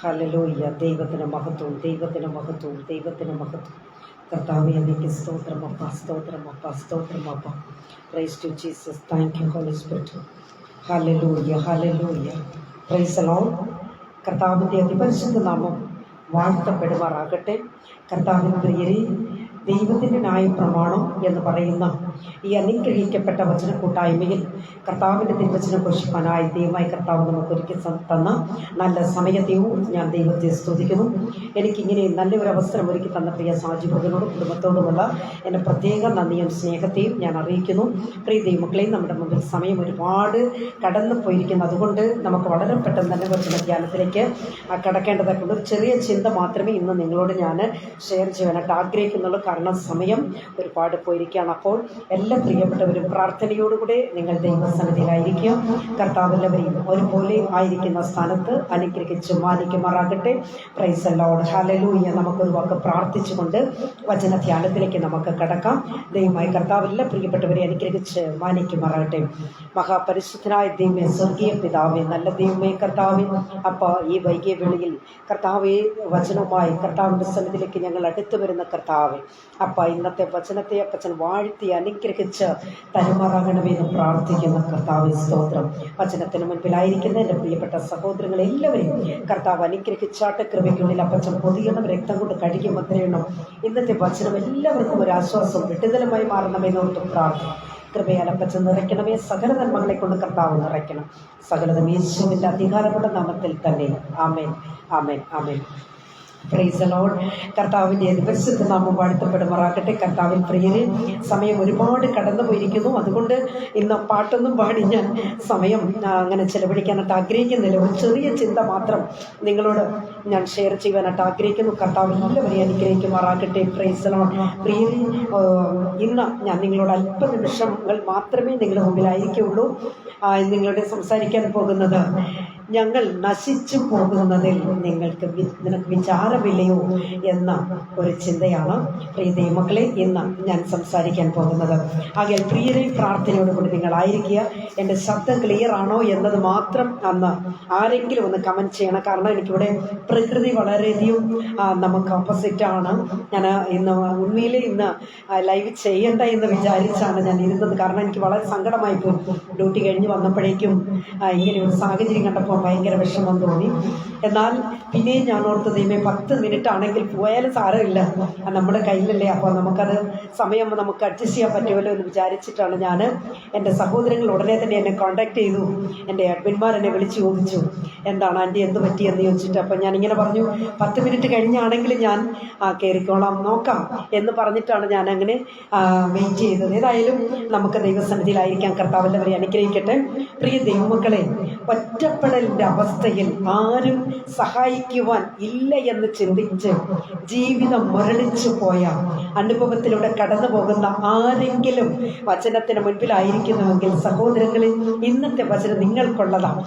Hallelujah. ദൈവത്തിന് മഹത്വം, ദൈവത്തിന് മഹത്വം, ദൈവത്തിന് മഹത്വം. കർത്താവേ, അങ്ങേക്ക് സ്തോത്രമപ്പ, സ്തോത്രമപ്പ, സ്തോത്രമപ്പ. Praise to Jesus. Thank you Holy Spirit. Hallelujah, hallelujah. Praise the Lord. കർത്താവിൻ്റെ അതിപരിശുദ്ധ നാമം വാഴ്ത്തപ്പെടുമാറാകട്ടെ. കർത്താവിൻ പ്രിയരെ, ദൈവത്തിൻ്റെ ന്യായപ്രമാണം എന്ന് പറയുന്ന ഈ അനുഗ്രഹിക്കപ്പെട്ട വചന കൂട്ടായ്മയിൽ കർത്താവിൻ്റെ തിരുവചനം ഘോഷിപ്പാനായി ദൈവമായി കർത്താവ് നമുക്കൊരുക്കി തന്ന നല്ല സമയത്തെയും ഞാൻ ദൈവത്തെ സ്തുതിക്കുന്നു. എനിക്കിങ്ങനെ നല്ലൊരു അവസരം ഒരുക്കി തന്ന പ്രിയ സാജുഭകനോടും കുടുംബത്തോടുമുള്ള എൻ്റെ പ്രത്യേക നന്ദിയും സ്നേഹത്തെയും ഞാൻ അറിയിക്കുന്നു. പ്രിയ ദൈവമക്കളെയും നമ്മുടെ മുമ്പിൽ സമയം ഒരുപാട് കടന്നു പോയിരിക്കുന്നു. അതുകൊണ്ട് നമുക്ക് വളരെ പെട്ടെന്ന് തന്നെ വചന ധ്യാനത്തിലേക്ക് കടക്കേണ്ടതായിട്ടുണ്ട്. ഒരു ചെറിയ ചിന്ത മാത്രമേ ഇന്ന് നിങ്ങളോട് ഞാൻ ഷെയർ ചെയ്യാനായിട്ട് ആഗ്രഹിക്കുന്നുള്ളൂ. കാരണം സമയം ഒരുപാട് പോയിരിക്കുകയാണ്. അപ്പോൾ എല്ലാ പ്രിയപ്പെട്ടവരും പ്രാർത്ഥനയോടുകൂടെ നിങ്ങൾ ദൈവസന്നിധിയിലായിരിക്കും. കർത്താവെല്ലാവരെയും ഒരുപോലെ ആയിരിക്കുന്ന സ്ഥാനത്ത് അനുഗ്രഹിച്ച് മാനിക്കുമാറാകട്ടെ. Praise the Lord. ഹല്ലേലൂയ. നമുക്കൊരു വാക്ക് പ്രാർത്ഥിച്ചുകൊണ്ട് വചന ധ്യാനത്തിലേക്ക് നമുക്ക് കടക്കാം. ദൈവമായി കർത്താവ് എല്ലാ പ്രിയപ്പെട്ടവരെ അനുഗ്രഹിച്ച് മാനിക്കുമാറാകട്ടെ. മഹാപരിശുദ്ധനായ ദൈവമേ, സ്വർഗീയ പിതാവേ, നല്ല ദൈവമേ കർത്താവേ, അപ്പോൾ ഈ വൈകിയ വേളയിൽ കർത്താവേ വചനവുമായി കർത്താവിൻ്റെ സന്നിധിയിലേക്ക് ഞങ്ങൾ അടുത്തു വരുന്ന കർത്താവേ, അപ്പം ഇന്നത്തെ വചനത്തെ അപ്പച്ചൻ വാഴ്ത്തി അനുഗ്രഹിച്ച് തരുമാറാകണമെന്ന് പ്രാർത്ഥിക്കുന്ന കർത്താവേ സ്തോത്രം. വചനത്തിന് മുൻപിലായിരിക്കുന്ന എൻ്റെ പ്രിയപ്പെട്ട സഹോദരങ്ങളെല്ലാവരെയും കർത്താവ് അനുഗ്രഹിച്ചാട്ട് കൃപയ്ക്കുള്ളിൽ അപ്പച്ചൻ പൊതിയണം, രക്തം കൊണ്ട് കഴുകി മുദ്രയണം. ഇന്നത്തെ വചനം എല്ലാവർക്കും ഒരു ആശ്വാസം വിടുതലമായി മാറണമെന്നോർത്ത് പ്രാർത്ഥന. കൃപയാൽ അപ്പച്ചൻ നിറയ്ക്കണമേ. സകല നന്മകളെ കൊണ്ട് കർത്താവ് നിറയ്ക്കണം. സകലതും യേശുവിൻ്റെ അധികാരമുള്ള നാമത്തിൽ തന്നെ. Amen, amen, amen. Praise the Lord. കർത്താവിൻ്റെ അതിപരിശുദ്ധ നാമം വാഴ്ത്തപ്പെടുമാറാകട്ടെ. കർത്താവിൻ പ്രിയരെ, സമയം ഒരുപാട് കടന്നു പോയിരിക്കുന്നു. അതുകൊണ്ട് ഇന്ന് പാട്ടൊന്നും പാടി ഞാൻ സമയം അങ്ങനെ ചെലവഴിക്കാനായിട്ട് ആഗ്രഹിക്കുന്നില്ല. ഒരു ചെറിയ ചിന്ത മാത്രം നിങ്ങളോട് ഞാൻ ഷെയർ ചെയ്യാനായിട്ട് ആഗ്രഹിക്കുന്നു. കർത്താവ് എല്ലാവരെയും അനുഗ്രഹിക്കുമാറാകട്ടെ. Price the Lord. പ്രിയരെ, ഇന്ന് ഞാൻ നിങ്ങളോട് അല്പ നിമിഷങ്ങൾ മാത്രമേ നിങ്ങളുടെ മുമ്പിലായിരിക്കുള്ളൂ. നിങ്ങളോട് സംസാരിക്കാൻ പോകുന്നത് ഞങ്ങൾ നശിച്ചു പോകുന്നതിൽ നിനക്ക് വിചാരമില്ലയോ എന്ന ഒരു ചിന്തയാണ്. പ്രിയ ദൈവമക്കളെ, ഇന്ന് ഞാൻ സംസാരിക്കാൻ പോകുന്നത്. ആകയാൽ പ്രിയരെ, പ്രാർത്ഥനയോടുകൂടി നിങ്ങളായിരിക്കുക. എൻ്റെ ശബ്ദം ക്ലിയർ ആണോ എന്നത് മാത്രം അന്ന് ആരെങ്കിലും ഒന്ന് കമൻറ്റ് ചെയ്യണം. കാരണം എനിക്കിവിടെ പ്രകൃതി വളരെയധികം നമുക്ക് ഓപ്പോസിറ്റാണ്. ഞാൻ ഇന്ന് ഉണ്മയിൽ ഇന്ന് ലൈവ് ചെയ്യണ്ട എന്ന് വിചാരിച്ചാണ് ഞാൻ ഇരുന്നത്. കാരണം എനിക്ക് വളരെ സങ്കടമായി പോയി. ഡ്യൂട്ടി കഴിഞ്ഞ് വന്നപ്പോഴേക്കും ഇങ്ങനെ ഒരു സാഹചര്യം കണ്ടപ്പോൾ ഭയങ്കര വിഷമം തോന്നി. എന്നാൽ പിന്നെയും ഞാൻ ഓർത്ത് ദൈവമേ, 10 മിനിറ്റ് ആണെങ്കിൽ പോയാലും സാരമില്ല, നമ്മുടെ കയ്യിലല്ലേ, അപ്പോൾ നമുക്കത് സമയം നമുക്ക് അഡ്ജസ്റ്റ് ചെയ്യാൻ പറ്റുമല്ലോ എന്ന് വിചാരിച്ചിട്ടാണ് ഞാൻ. എൻ്റെ സഹോദരങ്ങൾ ഉടനെ തന്നെ എന്നെ കോൺടാക്ട് ചെയ്തു. എൻ്റെ അഡ്മിന്മാർ എന്നെ വിളിച്ച് ചോദിച്ചു, എന്താണ് ആൻറ്റി എന്ത് പറ്റിയെന്ന് ചോദിച്ചിട്ട്. അപ്പം ഞാനിങ്ങനെ പറഞ്ഞു, 10 മിനിറ്റ് കഴിഞ്ഞാണെങ്കിൽ ഞാൻ കയറിക്കോളാം, നോക്കാം എന്ന് പറഞ്ഞിട്ടാണ് ഞാൻ അങ്ങനെ വെയിറ്റ് ചെയ്തത്. ഏതായാലും നമുക്ക് ദൈവസന്നിധിയിലായിരിക്കാം. കർത്താവെല്ലാവരെ അനുഗ്രഹിക്കട്ടെ. പ്രിയ ദൈവമക്കളെ, ഒറ്റപ്പെടലിൻ്റെ അവസ്ഥയിൽ ആരും സഹായിക്കുവാൻ ഇല്ല എന്ന് ചിന്തിച്ച് ജീവിതം മുരളിച്ചു പോയ അനുഭവത്തിലൂടെ കടന്നു പോകുന്ന ആരെങ്കിലും വചനത്തിന് മുൻപിലായിരിക്കുന്നുവെങ്കിൽ സഹോദരങ്ങളെ, ഇന്നത്തെ വചനം നിങ്ങൾക്കുള്ളതാണ്.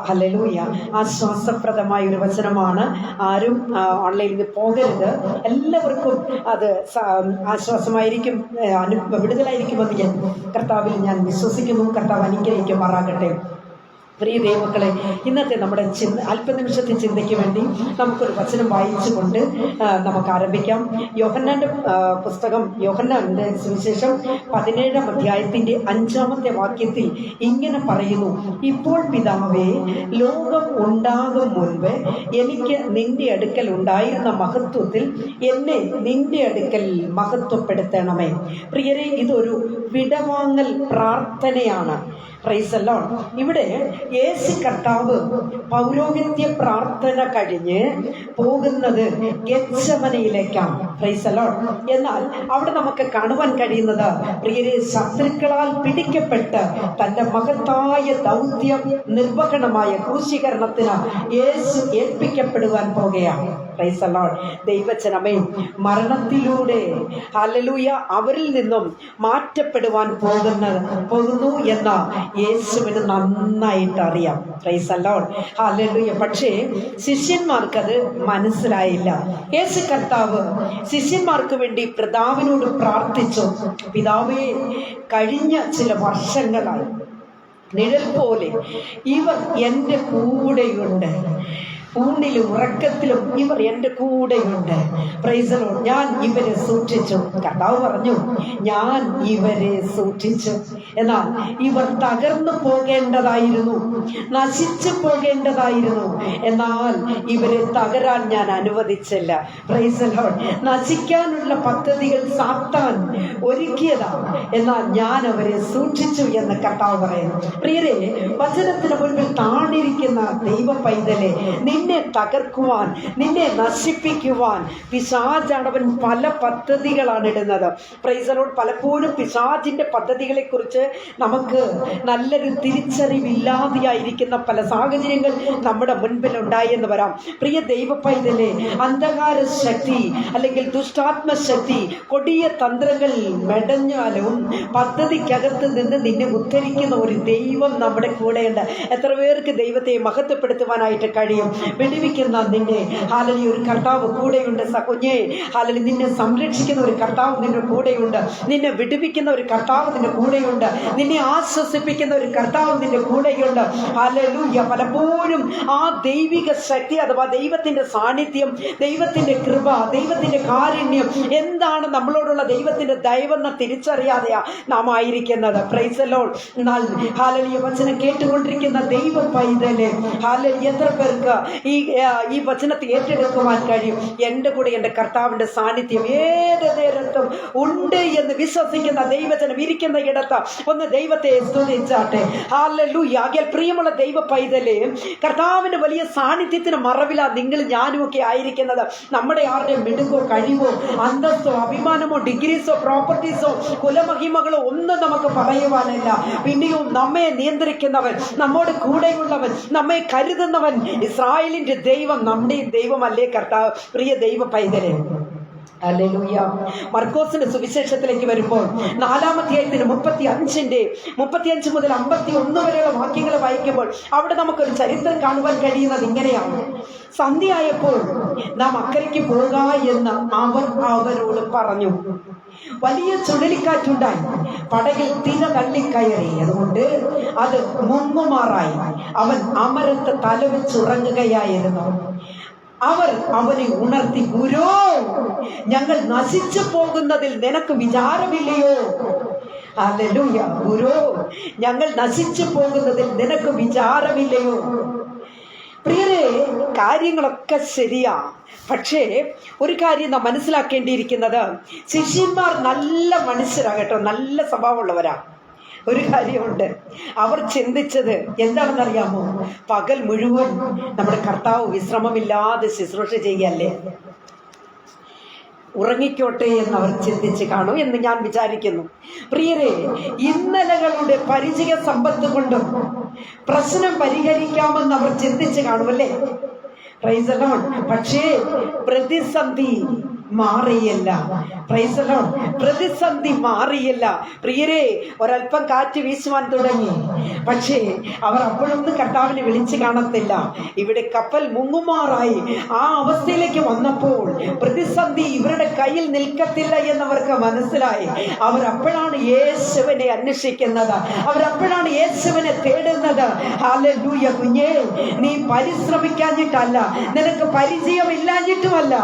ഹല്ലേലൂയ. ആശ്വാസപ്രദമായ ഒരു വചനമാണ്. ആരും ഓൺലൈനിൽ പോകരുത്. എല്ലാവർക്കും അത് ആശ്വാസമായിരിക്കും, വിടുതലായിരിക്കുമെന്ന് ഞാൻ കർത്താവിൽ ഞാൻ വിശ്വസിക്കുന്നു. കർത്താവ് അനുഗ്രഹിക്കുമാറാകട്ടെ. പ്രിയ ദൈവമക്കളെ, ഇന്നത്തെ നമ്മുടെ അല്പനിമിഷത്തെ ചിന്തയ്ക്ക് വേണ്ടി നമുക്കൊരു വചനം വായിച്ചുകൊണ്ട് നമുക്ക് ആരംഭിക്കാം. യോഹന്നാൻ്റെ പുസ്തകം, യോഹന്നാൻ്റെ സുവിശേഷം 17-ാം അധ്യായത്തിൻ്റെ 5-ാമത്തെ വാക്യത്തിൽ ഇങ്ങനെ പറയുന്നു: ഇപ്പോൾ പിതാവേ, ലോകം ഉണ്ടാകും മുൻപ് എനിക്ക് നിന്റെ അടുക്കൽ ഉണ്ടായിരുന്ന മഹത്വത്തിൽ എന്നെ നിന്റെ അടുക്കൽ മഹത്വപ്പെടുത്തണമേ. പ്രിയരെ, ഇതൊരു വിടവാങ്ങൽ പ്രാർത്ഥനയാണ്. Price the Lord. ഇവിടെ യേശു കർത്താവ് പൗരോഹിത്യ പ്രാർത്ഥന കഴിഞ്ഞ് പോകുന്നത് ഗെത്സമനയിലേക്കാണ്. Price the Lord. എന്നാൽ അവിടെ നമുക്ക് കാണുവാൻ കഴിയുന്നത്, പ്രിയരെ, ശത്രുക്കളാൽ പിടിക്കപ്പെട്ട് തൻ്റെ മഹത്തായ ദൗത്യം നിർവഹണമായ ക്രൂശീകരണത്തിന് യേശു ഏൽപ്പിക്കപ്പെടുവാൻ പോകുകയാണ്. Price the Lord. ദൈവജനമേ, മരണത്തിലൂടെ ഹല്ലേലൂയ അവരിൽ നിന്നും മാറ്റപ്പെടുവാൻ പോകുന്നു എന്ന യേശുവിന് നന്നായിട്ട് അറിയാം. Price the Lord. ഹല്ലേലൂയ. പക്ഷേ ശിഷ്യന്മാർക്കത് മനസ്സിലായില്ല. യേശു കർത്താവ് ശിഷ്യന്മാർക്ക് വേണ്ടി പിതാവിനോട് പ്രാർത്ഥിച്ചു, പിതാവേ, കഴിഞ്ഞ ചില വർഷങ്ങളായി നിഴൽ പോലെ ഇവർ എൻ്റെ കൂടെയുണ്ട്. ഊണിലും ഉറക്കത്തിലും ഇവർ എൻ്റെ കൂടെയുണ്ട്. Price the Lord. ഞാൻ ഇവരെ സൂക്ഷിച്ചു. കർത്താവ് പറഞ്ഞു, ഞാൻ ഇവരെ സൂക്ഷിച്ചു. എന്നാൽ ഇവർ തകർന്നു പോകേണ്ടതായിരുന്നു, നശിച്ചു പോകേണ്ടതായിരുന്നു. എന്നാൽ ഇവരെ തകരാൻ ഞാൻ അനുവദിച്ചില്ല. Price the Lord. നശിക്കാനുള്ള പദ്ധതികൾ സാത്താൻ ഒരുക്കിയതാണ്, എന്നാൽ ഞാൻ അവരെ സൂക്ഷിച്ചു എന്ന് കർത്താവ് പറയുന്നു. പ്രിയരെ, വചനത്തിന് മുൻപിൽ താണിരിക്കുന്ന ദൈവ പൈതലെ, നിന്നെ തകർക്കുവാൻ, നിന്നെ നശിപ്പിക്കുവാൻ പിശാചാണവൻ പല പദ്ധതികളാണ് ഇടുന്നത്. Price the Lord. പലപ്പോഴും പിശാചിന്റെ പദ്ധതികളെ കുറിച്ച് നമുക്ക് നല്ലൊരു തിരിച്ചറിവില്ലാതെയായിരിക്കുന്ന പല സാഹചര്യങ്ങൾ നമ്മുടെ മുൻപിൽ ഉണ്ടായി എന്ന് വരാം. പ്രിയ ദൈവ പൈതലെ, അന്ധകാര ശക്തി അല്ലെങ്കിൽ ദുഷ്ടാത്മശക്തി കൊടിയ തന്ത്രങ്ങൾ മെടഞ്ഞാലും പദ്ധതിക്കകത്ത് നിന്ന് നിന്നെ ഉദ്ധരിക്കുന്ന ഒരു ദൈവം നമ്മുടെ കൂടെയുണ്ട്. എത്ര പേർക്ക് ദൈവത്തെ മഹത്വപ്പെടുത്തുവാനായിട്ട് കഴിയും? വെടിവിക്കുന്ന നിന്നെ ഹാലലി ഒരു കർത്താവ് കൂടെയുണ്ട്. കുഞ്ഞേ ഹാലലി, നിന്നെ സംരക്ഷിക്കുന്ന ഒരു കർത്താവ് നിന്റെ കൂടെയുണ്ട്. നിന്നെ വിടുവിക്കുന്ന ഒരു കർത്താവ് നിന്റെ കൂടെയുണ്ട്. നിന്നെ ആശ്വസിപ്പിക്കുന്ന ഒരു കർത്താവ് നിന്റെ കൂടെയുണ്ട്. ഹല്ലേലൂയ. പലപ്പോഴും ആ ദൈവിക ശക്തി അഥവാ ദൈവത്തിന്റെ സാന്നിധ്യം, ദൈവത്തിന്റെ കൃപ, ദൈവത്തിന്റെ കാരുണ്യം എന്താണ് നമ്മളോടുള്ള ദൈവത്തിന്റെ ദയവെന്ന് തിരിച്ചറിയാതെയാ നാം ആയിരിക്കുന്നത്. Price the Lord. എന്നാൽ ഹാലലിയ വചനം കേട്ടുകൊണ്ടിരിക്കുന്ന ദൈവ പൈതലെ, ഹാലലിയ എത്ര പേർക്ക് ഈ വചനത്തെ ഏറ്റെടുക്കുവാൻ കഴിയും? എൻ്റെ കൂടെ എൻ്റെ കർത്താവിൻ്റെ സാന്നിധ്യം ഏത് നേരത്തും ഉണ്ട് എന്ന് വിശ്വസിക്കുന്ന ദൈവജനം ഇരിക്കുന്ന ഇടത്ത് ഒന്ന് ദൈവത്തെ സ്തുതിച്ചാട്ടെ. ഹല്ലേലൂയ. ആകയാൽ പ്രിയമുള്ള ദൈവ പൈതലെ, കർത്താവിൻ്റെ വലിയ സാന്നിധ്യത്തിന് മറവില നിങ്ങൾ ഞാനും ഒക്കെ ആയിരിക്കുന്നത്. നമ്മുടെ ആരുടെയും മിടുക്കോ കഴിവോ അന്തസ്സോ അഭിമാനമോ ഡിഗ്രീസോ പ്രോപ്പർട്ടീസോ കുലമഹിമകളോ ഒന്നും നമുക്ക് പറയുവാനില്ല. പിന്നെയും നമ്മെ നിയന്ത്രിക്കുന്നവൻ, നമ്മോട് കൂടെയുള്ളവൻ, നമ്മെ കരുതുന്നവൻ, ഇസ്രായേലിന്റെ ദൈവം നമ്മുടെയും ദൈവമല്ലേ കർത്താവ്? പ്രിയ ദൈവ പൈതലെ, ഹല്ലേലൂയ. മർക്കോസിന്റെ സുവിശേഷത്തിലേക്ക് വരുമ്പോൾ 4-ാം അധ്യായത്തിന് 35 മുതൽ 51 വരെയുള്ള വാക്യങ്ങൾ വായിക്കുമ്പോൾ അവിടെ നമുക്കൊരു ചരിത്രം കാണുവാൻ കഴിയുന്നത് ഇങ്ങനെയാണ്. സന്ധ്യയായപ്പോൾ നാം അക്കരയ്ക്ക് പോക എന്ന് അവർ അവരോട് പറഞ്ഞു. വലിയ ചുഴലിക്കാറ്റുണ്ടായി, പടകിൽ തിര തള്ളിക്കയറി, അതുകൊണ്ട് അത് മുങ്ങുമാറായി. അവൻ അമരത്ത് തലവെച്ചുറങ്ങുകയായിരുന്നു. അവർ അവനെ ഉണർത്തി, ഗുരോ, ഞങ്ങൾ നശിച്ചു പോകുന്നതിൽ നിനക്ക് വിചാരമില്ലയോ? ഹല്ലേലൂയ. ഗുരോ, ഞങ്ങൾ നശിച്ചു പോകുന്നതിൽ നിനക്ക് വിചാരമില്ലയോ? പ്രിയരെ, കാര്യങ്ങളൊക്കെ ശരിയാ. പക്ഷേ ഒരു കാര്യം നാം മനസ്സിലാക്കേണ്ടിയിരിക്കുന്നത്, ശിഷ്യന്മാർ നല്ല മനുഷ്യരാകട്ടോ, നല്ല സ്വഭാവമുള്ളവരാ. ഒരു കാര്യമുണ്ട്, അവർ ചിന്തിച്ചത് എന്താണെന്നറിയാമോ? പകൽ മുഴുവൻ നമ്മുടെ കർത്താവ് വിശ്രമമില്ലാതെ ശുശ്രൂഷ ചെയ്യല്ലേ, ഉറങ്ങിക്കോട്ടെ എന്നവർ ചിന്തിച്ച് കാണും എന്ന് ഞാൻ വിചാരിക്കുന്നു. പ്രിയരെ, ഇന്നലകളുടെ പരിചയ സമ്പത്ത് കൊണ്ടും പ്രശ്നം പരിഹരിക്കാമെന്ന് അവർ ചിന്തിച്ച് കാണുമല്ലേ? Price the Lord. പക്ഷേ പ്രതിസന്ധി മാറിയില്ല. Price the Lord. പ്രതിസന്ധി മാറിയില്ല. പ്രിയരെ, ഒരല്പം കാറ്റ് വീശുവാൻ തുടങ്ങി, പക്ഷേ അവർ അപ്പോഴൊന്നും കർത്താവിനെ വിളിച്ചു കാണത്തില്ല. ഇവിടെ കപ്പൽ മുങ്ങുമാറായി. ആ അവസ്ഥയിലേക്ക് വന്നപ്പോൾ പ്രതിസന്ധി ഇവരുടെ കയ്യിൽ നിൽക്കത്തില്ല എന്നവർക്ക് മനസ്സിലായി. അവരപ്പോഴാണ് യേശുവിനെ അന്വേഷിക്കുന്നത്, അവരപ്പോഴാണ് യേശുവിനെ തേടുന്നത്. ഹല്ലേലൂയ. കുഞ്ഞേ, നീ പരിശ്രമിക്കാഞ്ഞിട്ടല്ല, നിനക്ക് പരിചയമില്ലാഞ്ഞിട്ടുമല്ല,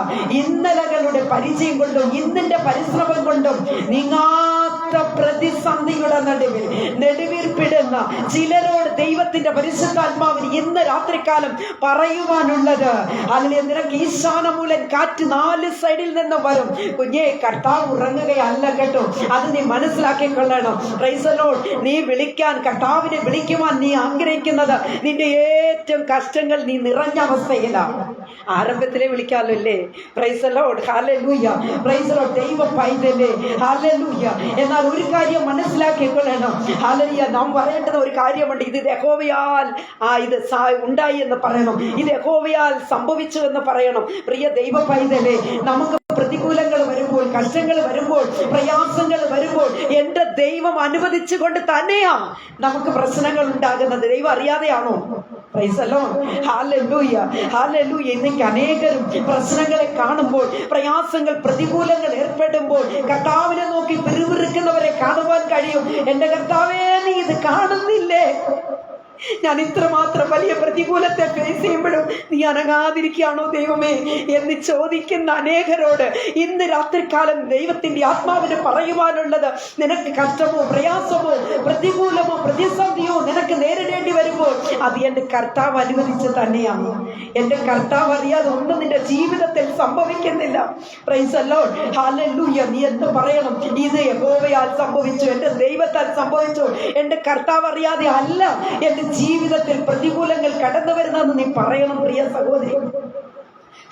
ഇന്നലകളുടെ പരിചയം കൊണ്ടും ഇന്നിന്റെ പരിശ്രമം കൊണ്ടും നീങ്ങാത്ത പ്രതിസന്ധിയുടെ നടുവിൽ നെടുവീർപ്പിടുന്ന ചിലരോട് ദൈവത്തിന്റെ പരിശുദ്ധാത്മാവിന് ഇന്ന് രാത്രികാലം പറയുവാനുള്ളത്, അതിൽ നിനക്ക് ഈശാനമൂലൻ കാറ്റ് 4 സൈഡിൽ നിന്ന് വരും. കുഞ്ഞേ, കർത്താവ് ഉറങ്ങുകയല്ല കേട്ടോ, അത് നീ മനസ്സിലാക്കിക്കൊള്ളണം. Price the Lord. നീ വിളിക്കാൻ, കർത്താവിനെ വിളിക്കുവാൻ നീ ആഗ്രഹിക്കുന്നത് നിന്റെ ഏറ്റവും കഷ്ടങ്ങൾ നീ നിറഞ്ഞ അവസ്ഥയിലാണ്. ആരംഭത്തിലെ വിളിക്കാമല്ലോ അല്ലേ? Price the Lord. Hallelujah. Praise the Lord. ദൈവ പൈതലേ, ഹല്ലേലൂയ. എന്നാൽ ഒരു കാര്യം മനസ്സിലാക്കിക്കൊള്ളണം. ഹല്ലേലൂയ. നാം പറയേണ്ടത് ഒരു കാര്യമുണ്ട്. ഇത് യഹോവയാൽ ഇത് ഉണ്ടായി എന്ന് പറയണം, ഇത് യഹോവയാൽ സംഭവിച്ചു എന്ന് പറയണം. പ്രിയ ദൈവ പൈതലേ, നമുക്ക് പ്രതികൂലങ്ങൾ വരുമ്പോൾ, കഷ്ടങ്ങൾ വരുമ്പോൾ, പ്രയാസങ്ങൾ വരുമ്പോൾ എൻ്റെ ദൈവം അനുവദിച്ചുകൊണ്ട് തന്നെയാ നമുക്ക് പ്രശ്നങ്ങൾ ഉണ്ടാകുന്നത്. ദൈവം അറിയാതെയാണോ? Praise the Lord. Hallelujah. Hallelujah. ഇന്നേക്ക് അനേകരും പ്രശ്നങ്ങളെ കാണുമ്പോൾ, പ്രയാസങ്ങൾ പ്രതികൂലങ്ങൾ ഏർപ്പെടുമ്പോൾ കർത്താവിനെ നോക്കി പിറുപിറുക്കുന്നവരെ കാണുവാൻ കഴിയും. എൻ്റെ കർത്താവേ, നീ ഇത് കാണുന്നില്ലേ? ഞാൻ ഇത്രമാത്രം വലിയ പ്രതികൂലത്തെ ഫേസ് ചെയ്യുമ്പോഴും നീ അനങ്ങാതിരിക്കുകയാണോ ദൈവമേ എന്ന് ചോദിക്കുന്ന അനേകരോട് ഇന്ന് രാത്രികാലം ദൈവത്തിന്റെ ആത്മാവിന് പറയുവാനുള്ളത്, നിനക്ക് കഷ്ടമോ പ്രയാസമോ പ്രതികൂലമോ പ്രതിസന്ധിയോ നിനക്ക് നേരിടേണ്ടി വരുമ്പോൾ അത് എൻ്റെ കർത്താവ് അനുവദിച്ച് തന്നെയാണ്. എൻ്റെ കർത്താവ് അറിയാതെ ഒന്നും നിന്റെ ജീവിതത്തിൽ സംഭവിക്കുന്നില്ല. Price the Lord, hallelujah. നീ എന്ത് പറയണം? ഇത് യഹോവയാൽ സംഭവിച്ചു, എൻ്റെ ദൈവത്താൽ സംഭവിച്ചു, എൻ്റെ കർത്താവ് അറിയാതെ അല്ല എൻ്റെ ജീവിതത്തിൽ പ്രതികൂലങ്ങൾ കടന്നു വരുന്നതെന്ന് നീ പറയണം പ്രിയ സഹോദരി.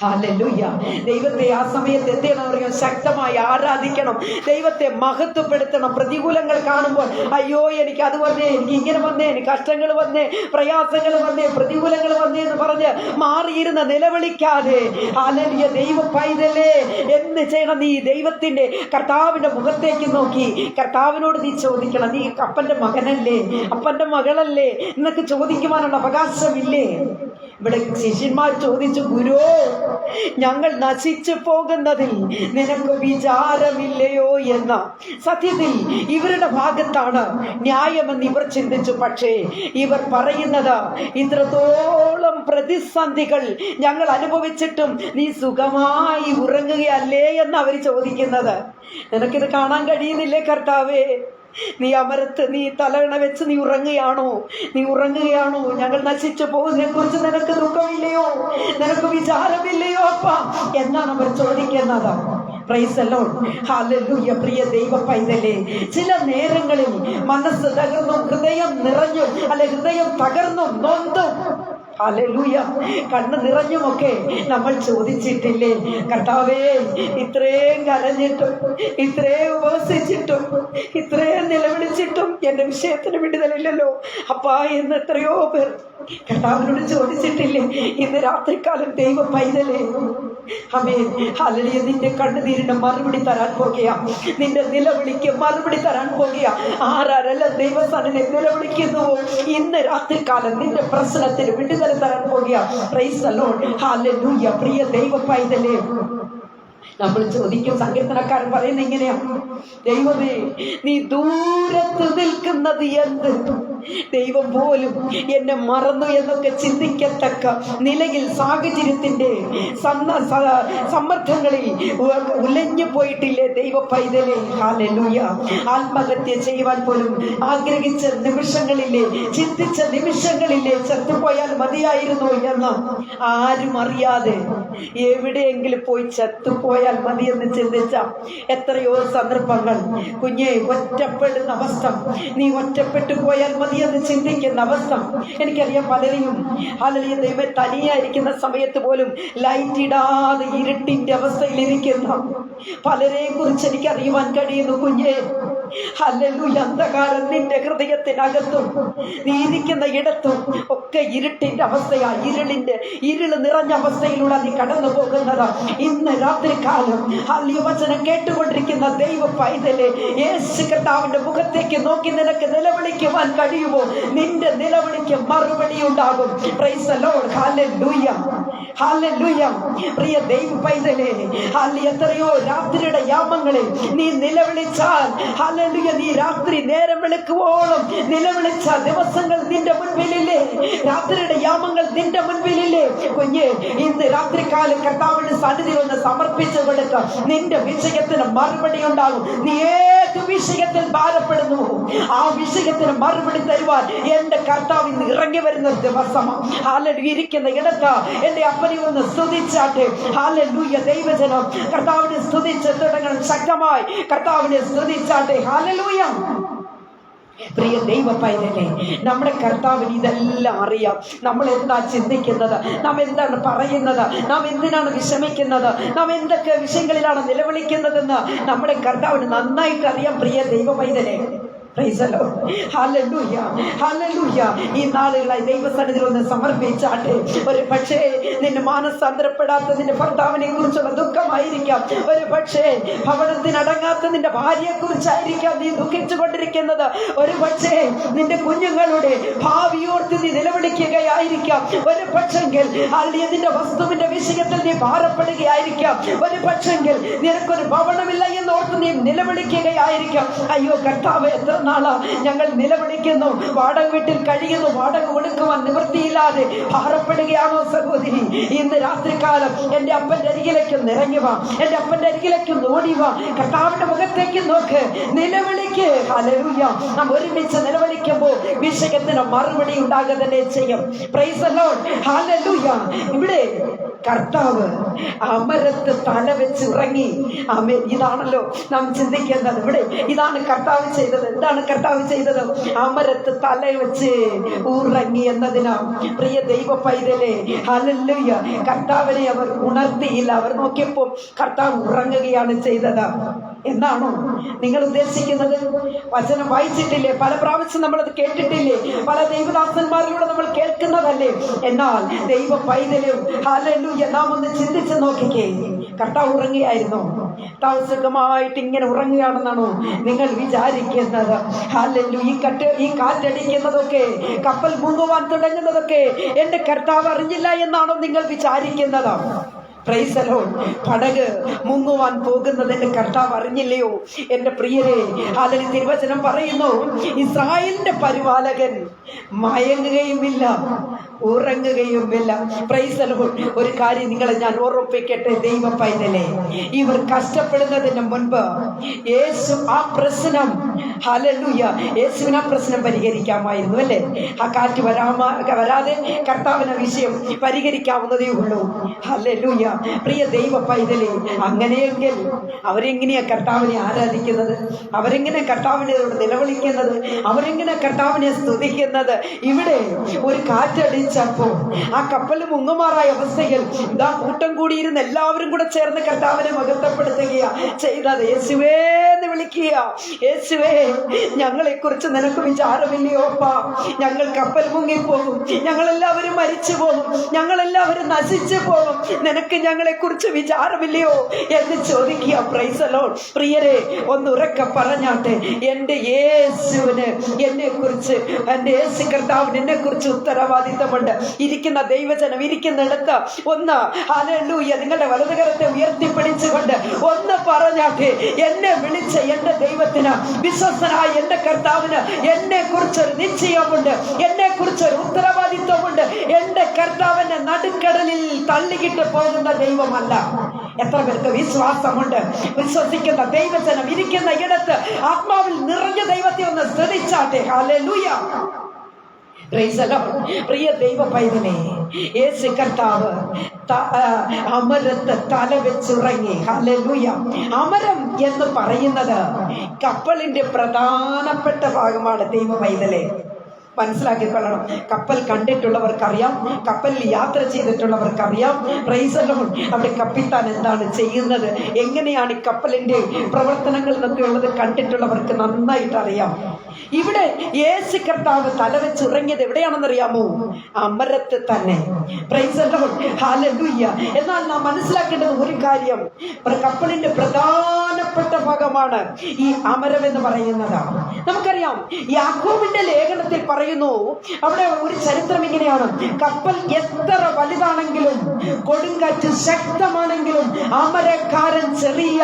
ഹല്ലേലൂയ. ദൈവത്തെ ആ സമയത്ത് എന്തെയ്യണം അറിയാം? ശക്തമായി ആരാധിക്കണം, ദൈവത്തെ മഹത്വപ്പെടുത്തണം. പ്രതികൂലങ്ങൾ കാണുമ്പോൾ അയ്യോ എനിക്ക് അത് വന്നേ, എനിക്ക് ഇങ്ങനെ വന്നേ, എനിക്ക് കഷ്ടങ്ങൾ വന്നേ, പ്രയാസങ്ങൾ വന്നേ, പ്രതികൂലങ്ങൾ വന്നേ എന്ന് പറഞ്ഞ് മാറിയിരുന്ന നിലവിളിക്കാതെ ഹല്ലേലൂയ ദൈവ പൈതലേ എന്ന് ചെയ്യണം. നീ ദൈവത്തിന്റെ കർത്താവിന്റെ മുഖത്തേക്ക് നോക്കി കർത്താവിനോട് നീ ചോദിക്കണം, നീ അപ്പന്റെ മകനല്ലേ, അപ്പന്റെ മകളല്ലേ എന്നൊക്കെ ചോദിക്കുവാനുള്ള അവകാശമില്ലേ? ഇവിടെ ശിഷ്യന്മാർ ചോദിച്ചു, ഗുരു ഞങ്ങൾ നശിച്ചു പോകുന്നതിൽ നിനക്ക് വിചാരമില്ലയോ എന്ന. സത്യത്തിൽ ഇവരുടെ ഭാഗത്താണ് ന്യായമെന്ന് ഇവർ ചിന്തിച്ചു. പക്ഷേ ഇവർ പറയുന്നത്, ഇത്രത്തോളം പ്രതിസന്ധികൾ ഞങ്ങൾ അനുഭവിച്ചിട്ടും നീ സുഖമായി ഉറങ്ങുകയല്ലേ എന്ന് അവർ ചോദിക്കുന്നത്. നിനക്കിത് കാണാൻ കഴിയുന്നില്ലേ കർത്താവേ? നീ അമരത്ത് നീ തലവണ വെച്ച് നീ ഉറങ്ങുകയാണോ? നീ ഉറങ്ങുകയാണോ? ഞങ്ങൾ നശിച്ചു പോകുന്നതിനെ കുറിച്ച് നിനക്ക് ദുഃഖമില്ലയോ? നിനക്ക് വിചാരമില്ലയോ അപ്പ എന്നാണ് അവർ ചോദിക്കുന്നത്. Praise the Lord, hallelujah. പ്രിയ ദൈവ പൈതലേ, ചില നേരങ്ങളിൽ മനസ്സ് തകർന്നും ഹൃദയം നിറഞ്ഞും ഹൃദയം തകർന്നും നൊന്തും ഹല്ലേലൂയ കണ്ണ് നിറഞ്ഞുമൊക്കെ നമ്മൾ ചോദിച്ചിട്ടില്ലേ, കർത്താവേ ഇത്രയും കരഞ്ഞിട്ടും ഇത്രയും ഉപവസിച്ചിട്ടും ഇത്രയും നിലവിളിച്ചിട്ടും എൻ്റെ വിഷയത്തിന് വിടുതലില്ലല്ലോ അപ്പാ എന്ന് എത്രയോ പേർ കർത്താവിനോട് ചോദിച്ചിട്ടില്ലേ? ഇന്ന് രാത്രികാലം ദൈവ പൈതലേ, ആമേൻ, ഹല്ലേലൂയ, നിന്റെ കണ്ണുനീരിന് മറുപടി തരാൻ പോകുക, നിന്റെ നിലവിളിക്ക് മറുപടി തരാൻ പോകുക. ആരാരെല്ലാം ദൈവസന്നിധിയിൽ നിലവിളിക്കുന്നുവോ ഇന്ന് രാത്രികാലം നിന്റെ പ്രശ്നത്തിന് വിടുതൽ തരാൻ പോകുക. Praise the Lord, hallelujah. പ്രിയ ദൈവ പൈതലേ, നമ്മൾ ചോദിക്കും, സങ്കീർത്തനക്കാരൻ പറയുന്നത് ഇങ്ങനെയാ, ദൈവമേ നീ ദൂരത്ത് നിൽക്കുന്നത് എന്ത്? ദൈവം പോലും എന്നെ മറന്നു എന്നൊക്കെ ചിന്തിക്കത്തക്ക നിലയിൽ സാഹചര്യത്തിന്റെ സമ്മർദ്ദങ്ങളിൽ ഉലഞ്ഞു പോയിട്ടില്ലേ ദൈവ പൈതലേ? ഹല്ലേലൂയ. ആത്മഹത്യ ചെയ്യുവാൻ പോലും ആഗ്രഹിച്ച നിമിഷങ്ങളില്ലേ, ചിന്തിച്ച നിമിഷങ്ങളില്ലേ, ചത്തുപോയാൽ മതിയായിരുന്നു എന്ന് ആരും അറിയാതെ എവിടെയെങ്കിലും പോയി ചത്തുപോയാൽ മതിയെന്ന് ചിന്തിച്ച എത്രയോ സന്ദർഭങ്ങൾ. കുഞ്ഞെ, ഒറ്റപ്പെടുന്ന അവസ്ഥ, നീ ഒറ്റപ്പെട്ടു പോയാൽ മതിയെന്ന് ചിന്തിക്കുന്ന അവസ്ഥ. എനിക്കറിയാം പലരെയും ഹല്ലേലൂയ ദൈവമേ തനിയായിരിക്കുന്ന സമയത്ത് പോലും ലൈറ്റ് ഇടാതെ ഇരുട്ടിന്റെ അവസ്ഥയിലിരിക്കുന്ന പലരെ കുറിച്ച് എനിക്ക് അറിയുവാൻ കഴിയുന്നു. കുഞ്ഞെ, ഹല്ലേലൂയ, അന്ധകാരം നിന്റെ ഹൃദയത്തിനകത്തും നീ ഇരിക്കുന്ന ഇടത്തും ഒക്കെ ഇരുട്ടിന്റെ അവസ്ഥയാ, ഇരുള് നിറഞ്ഞ അവസ്ഥയിലൂടെ നീ കടന്നു പോകുന്നത്. ഇന്ന് രാത്രികാലം ഹല്ലേലൂയ വചനം കേട്ടുകൊണ്ടിരിക്കുന്ന ദൈവ പൈതലേ, യേശു കർത്താവിന്റെ മുഖത്തേക്ക് നോക്കി നിനക്ക് നിലവിളിക്കുവാൻ കഴിയുമോ? നിന്റെ നിലവിളിക്ക് മറുപടി ഉണ്ടാകും. Praise the Lord, hallelujah, hallelujah. പ്രിയ ദൈവ പൈതലേ, ഹല്ലേലൂയ, എത്രയോ രാത്രിയുടെ യാമങ്ങളിൽ നീ നിലവിളിച്ചാൽ ഹല്ലേലൂയ, നീ രാത്രി നേരം വെളുക്കുവോളം നിലവിളിച്ച ദിവസങ്ങൾ നിന്റെ മുൻപിലില്ലേ? രാത്രിയുടെ യാമങ്ങൾ നിന്റെ മുൻപിലില്ലേ? കുഞ്ഞ്, ഇന്ന് രാത്രികാലം കർത്താവിന്റെ സന്നിധിയിൽ ഒന്ന് സമർപ്പിച്ചു കൊടുക്ക, നിന്റെ വിഷയത്തിന് മറുപടി ഉണ്ടാകും. നീ ഏത് വിഷയത്തിൽ ഭാരപ്പെടുന്നു ആ വിഷയത്തിന് മറുപടി തരുവാൻ എന്റെ കർത്താവ് ഇന്ന് ഇറങ്ങി വരുന്ന ദിവസമാണ്. ഹല്ലേലൂയ. ഇരിക്കുന്ന ഇടത്ത് എന്റെ അപ്പനെ ഒന്ന് സ്തുതിച്ചാട്ടെ. ഹല്ലേലൂയ. ദൈവജനം കർത്താവിനെ സ്തുതിച്ച് തുടങ്ങണം. ശക്തമായി കർത്താവിനെ സ്തുതിച്ചാട്ടെ. ഹല്ലേലൂയ. പ്രിയ ദൈവ പൈതലേ, നമ്മുടെ കർത്താവിന് ഇതെല്ലാം അറിയാം. നമ്മൾ എന്താ ചിന്തിക്കുന്നത്, നാം എന്താണ് പറയുന്നത്, നാം എന്തിനാണ് വിഷമിക്കുന്നത്, നാം എന്തൊക്കെ വിഷയങ്ങളിലാണ് നിലവിളിക്കുന്നതെന്ന് നമ്മുടെ കർത്താവിന് നന്നായിട്ട് അറിയാം. പ്രിയ ദൈവ പൈതലേ, praise the Lord, hallelujah, hallelujah. ഈ നാളുകളായി ദൈവസന്നിധിയിൽ ഒന്ന് സമർപ്പിച്ചാട്ടെ. ഒരു പക്ഷേ നിന്റെ മാനസാന്തരപ്പെടാത്ത നിന്റെ ഭർത്താവിനെ കുറിച്ചുള്ള ദുഃഖമായിരിക്കാം, ഒരു പക്ഷേ ഭവനത്തിനടങ്ങാത്ത നിന്റെ ഭാര്യയെ കുറിച്ചായിരിക്കാം നീ ദുഃഖിച്ചു കൊണ്ടിരിക്കുന്നത്, ഒരു പക്ഷേ നിന്റെ കുഞ്ഞുങ്ങളുടെ ഭാവിയോർത്ത് നീ നിലവിളിക്കുകയായിരിക്കാം, ഒരു പക്ഷെങ്കിൽ അല്ലെങ്കിൽ നിന്റെ വസ്തുവിന്റെ വിഷയത്തിൽ നീ ഭാരപ്പെടുകയായിരിക്കാം, ഒരു പക്ഷെങ്കിൽ നിനക്കൊരു ഭവനമില്ല എന്നോർത്ത് നീ നിലവിളിക്കുകയായിരിക്കാം. അയ്യോ കർത്താവേ, എത്ര നാളാ ഞങ്ങൾ നിലവിളിക്കുന്നു. വാടക വീട്ടിൽ കഴിയുന്നു, വാടക കൊടുക്കുവാൻ നിവൃത്തിയില്ലാതെ ഭാരപ്പെടുകയാണോ സഹോദരി? ഇന്ന് രാത്രികാലം എൻ്റെ അപ്പൻ്റെ അരികിലേക്ക് ഇറങ്ങി വാ, എൻ്റെ അപ്പൻ്റെ അരികിലേക്ക് ഓടി വാ. കർത്താവിന്റെ മുഖത്തേക്ക് നോക്ക്, നിലവിളിക്ക്. ഹല്ലേലൂയ. നാം ഒരുമിച്ച് നിലവിളിക്കുമ്പോൾ വിഷയത്തിന് മറുപടി ഉണ്ടാകുക തന്നെ ചെയ്യും. Price the Lord. ഹല്ലേലൂയ. ഇവിടെ കർത്താവ് അമരത്ത് തല വെച്ച് ഉറങ്ങി. ഇതാണല്ലോ നാം ചിന്തിക്കേണ്ടത്. ഇവിടെ ഇതാണ് കർത്താവ് ചെയ്തത്. എന്താണ് കർത്താവ് ചെയ്തത്? അമരത്ത് തല വെച്ച് ഉറങ്ങി എന്നതിനാ പ്രിയ ദൈവ പൈതലേ, ഹല്ലേലൂയ, കർത്താവിനെ അവർ ഉണർത്തിയില്ല. അവർ നോക്കിയപ്പോൾ കർത്താവ് ഉറങ്ങുകയാണ് ചെയ്തത് എന്നാണോ നിങ്ങൾ ഉദ്ദേശിക്കുന്നത്? വചനം വായിച്ചിട്ടില്ലേ? പല പ്രാവശ്യം നമ്മളത് കേട്ടിട്ടില്ലേ? പല ദൈവദാസന്മാരിലൂടെ നമ്മൾ കേൾക്കുന്നതല്ലേ? എന്നാൽ ദൈവ പൈതലും ഹല്ലേലൂയ നാം ഒന്ന് ചിന്തിച്ച് നോക്കിക്കേ. കർത്താവ് ഉറങ്ങിയായിരുന്നോ? കർത്താവ് സുഖമായിട്ട് ഇങ്ങനെ ഉറങ്ങുകയാണെന്നാണോ നിങ്ങൾ വിചാരിക്കുന്നത്? ഹല്ലേലൂയ. ഈ കാറ്റടിക്കുന്നതൊക്കെ, കപ്പൽ മുങ്ങുവാൻ തുടങ്ങുന്നതൊക്കെ എന്റെ കർത്താവ് അറിഞ്ഞില്ല എന്നാണോ നിങ്ങൾ വിചാരിക്കുന്നത്? Praise the Lord. പടക് മുങ്ങുവാൻ പോകുന്നത് എന്റെ കർത്താവ് അറിഞ്ഞില്ലയോ? എന്റെ പ്രിയരെ, ഹല്ലേലൂയ. തിരുവചനം പറയുന്നു, ഇസ്രായേലിന്റെ പരിപാലകൻ മയങ്ങുകയുമില്ല, ഉറങ്ങുകയുമില്ല. Praise the Lord. ഒരു കാര്യം നിങ്ങളെ ഞാൻ ഓർമ്മിപ്പിക്കട്ടെ ദൈവ പൈതലേ, ഇവർ കഷ്ടപ്പെടുന്നതിന് മുൻപ് യേശു ആ പ്രശ്നം, ഹല്ലേലൂയ, യേശുവിന് ആ പ്രശ്നം പരിഹരിക്കാമായിരുന്നു അല്ലേ? ആ കാറ്റ് വരാതെ കർത്താവിന് വിഷയം പരിഹരിക്കാവുന്നതേ ഉള്ളൂ. ഹല്ലേലൂയ. പ്രിയ ദൈവ പൈതലേ, അങ്ങനെയെങ്കിൽ അവരെങ്ങനെയാ കർത്താവിനെ ആരാധിക്കുന്നത്? അവരെങ്ങനെ കർത്താവിനെ നിലവിളിക്കുന്നത്? അവരെങ്ങനെ കർത്താവിനെ സ്തുതിക്കുന്നത്? ഇവിടെ ഒരു കാറ്റടിച്ചപ്പോ ആ കപ്പൽ മുങ്ങുമാറായ അവസ്ഥയിൽ ഇതാ കൂട്ടം കൂടിയിരുന്ന് എല്ലാവരും കൂടെ ചേർന്ന് കർത്താവിനെ മഹത്വപ്പെടുത്തുകയാ ചെയ്തത്. യേശുവേ എന്ന് വിളിക്കുക. യേശുവേ, ഞങ്ങളെ കുറിച്ച് നിനക്ക് വിചാരമില്ലയോപ്പാ? ഞങ്ങൾ കപ്പൽ മുങ്ങിപ്പോകും, ഞങ്ങളെല്ലാവരും മരിച്ചു പോകും, ഞങ്ങളെല്ലാവരും നശിച്ചു പോകും, നിനക്ക് ഞങ്ങളെ കുറിച്ച് വിചാരമില്ലയോ എന്ന് ചോദിക്കുക. Price the Lord. പ്രിയരെ, ഒന്ന് ഉറക്കെ പറഞ്ഞാട്ടെ, എന്റെ യേശുവിന് എന്നെ കുറിച്ച്, എന്റെ യേശു കർത്താവിന് എന്നെ കുറിച്ച് ഉത്തരവാദിത്തമുണ്ട്. ഇരിക്കുന്ന ദൈവജനം ഇരിക്കുന്നിടത്ത് ഒന്ന് ഹല്ലേലൂയ നിങ്ങളുടെ വലതുകരത്തെ ഉയർത്തിപ്പിടിച്ചുകൊണ്ട് ഒന്ന് പറഞ്ഞാട്ടെ, എന്നെ വിളിച്ച എന്റെ ദൈവത്തിന്, വിശ്വസ്തനായ എന്റെ കർത്താവിന് എന്നെ കുറിച്ചൊരു നിശ്ചയമുണ്ട്, എന്നെ കുറിച്ചൊരു ഉത്തരവാദിത്വമുണ്ട്. എന്റെ കർത്താവിനെ നടുക്കടലിൽ തള്ളിക്കിട്ട് പോകുന്ന ദൈവമല്ല. എത്ര പേർക്ക് വിശ്വാസമുണ്ട്? വിശ്വസിക്കുന്ന ദൈവജനം ഇരിക്കുന്ന ഇടത്ത് ആത്മാവിൽ നിറഞ്ഞ ദൈവത്തെ ഒന്ന് സ്തുതിച്ചാട്ടെ. ഹല്ലേലൂയ. പ്രിയ ദൈവ പൈതലേ, യേശു കർത്താവ് അമരത്ത് തല വെച്ചുറങ്ങി. ഹല്ലേലൂയ. അമരം എന്ന് പറയുന്നത് കപ്പലിന്റെ പ്രധാനപ്പെട്ട ഭാഗമാണ്. ദൈവ പൈതലേ, മനസ്സിലാക്കിക്കൊള്ളണം. കപ്പൽ കണ്ടിട്ടുള്ളവർക്കറിയാം, കപ്പലിൽ യാത്ര ചെയ്തിട്ടുള്ളവർക്കറിയാം. Price the Lord. അവിടെ കപ്പിത്താൻ എന്താണ് ചെയ്യുന്നത്, എങ്ങനെയാണ് ഈ കപ്പലിന്റെ പ്രവർത്തനങ്ങൾ എന്നൊക്കെ ഉള്ളത് കണ്ടിട്ടുള്ളവർക്ക് നന്നായിട്ട് അറിയാം. ഇവിടെ യേശു കർത്താവ് തലവെച്ചുറങ്ങിയത് എവിടെയാണെന്നറിയാമോ? അമരത്ത് തന്നെ. Price the Lord. ഹല്ലേലൂയ. എന്നാൽ നാം മനസ്സിലാക്കേണ്ടത് ഒരു കാര്യം, കപ്പലിന്റെ പ്രധാനപ്പെട്ട ഭാഗമാണ് ഈ അമരം എന്ന് പറയുന്നത്. നമുക്കറിയാം, യാക്കോബിന്റെ ലേഖനത്തിൽ പറയുന്നു, അവിടെ ഒരു ചരിത്രം ഇങ്ങനെയാണ്, കപ്പൽ എത്ര വലുതാണെങ്കിലും കൊടുങ്കാറ്റ് ശക്തമാണെങ്കിലും അമരക്കാരൻ ചെറിയ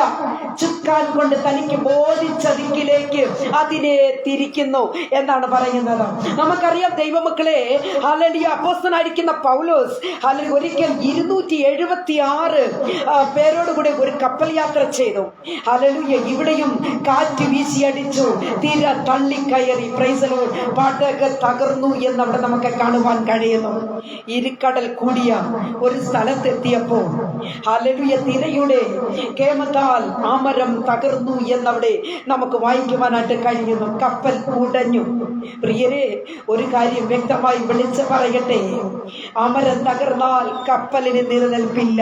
ചുക്കാൻ കൊണ്ട് തനിക്ക് ബോധിച്ച ദിക്കിലേക്ക് അതിനെ തിരിക്കുന്നു എന്നാണ് പറയുന്നത്. നമുക്കറിയാം ദൈവമക്കളെ, ഹല്ലേലൂയ, അപ്പോസ്തലനായിരിക്കുന്ന പൗലോസ് ഹല്ലേലൂയ ഒരിക്കൽ 276 പേരോടുകൂടി ഒരു കപ്പൽ യാത്ര ചെയ്തു. ഹല്ലേലൂയ. ഇവിടെയും കാറ്റ് വീശിയടിച്ചു, തിര തള്ളിക്കയറി. Praise the Lord. പടക് തകർന്നു എന്നവിടെ നമുക്ക് കാണുവാൻ കഴിയുന്നു. ഇരുക്കടൽ കൂടിയ ഒരു സ്ഥലത്തെത്തിയപ്പോൾ ഹല്ലേലൂയ തിരയുടെ കേമത്താൽ അമരം തകർന്നു എന്നവിടെ നമുക്ക് വായിക്കുവാനായിട്ട് കഴിയുന്നു. കപ്പൽ ഉടഞ്ഞു. പ്രിയരെ, ഒരു കാര്യം വ്യക്തമായി വിളിച്ച് പറയട്ടെ, അമരം തകർന്നാൽ കപ്പലിന് നിലനിൽപ്പില്ല.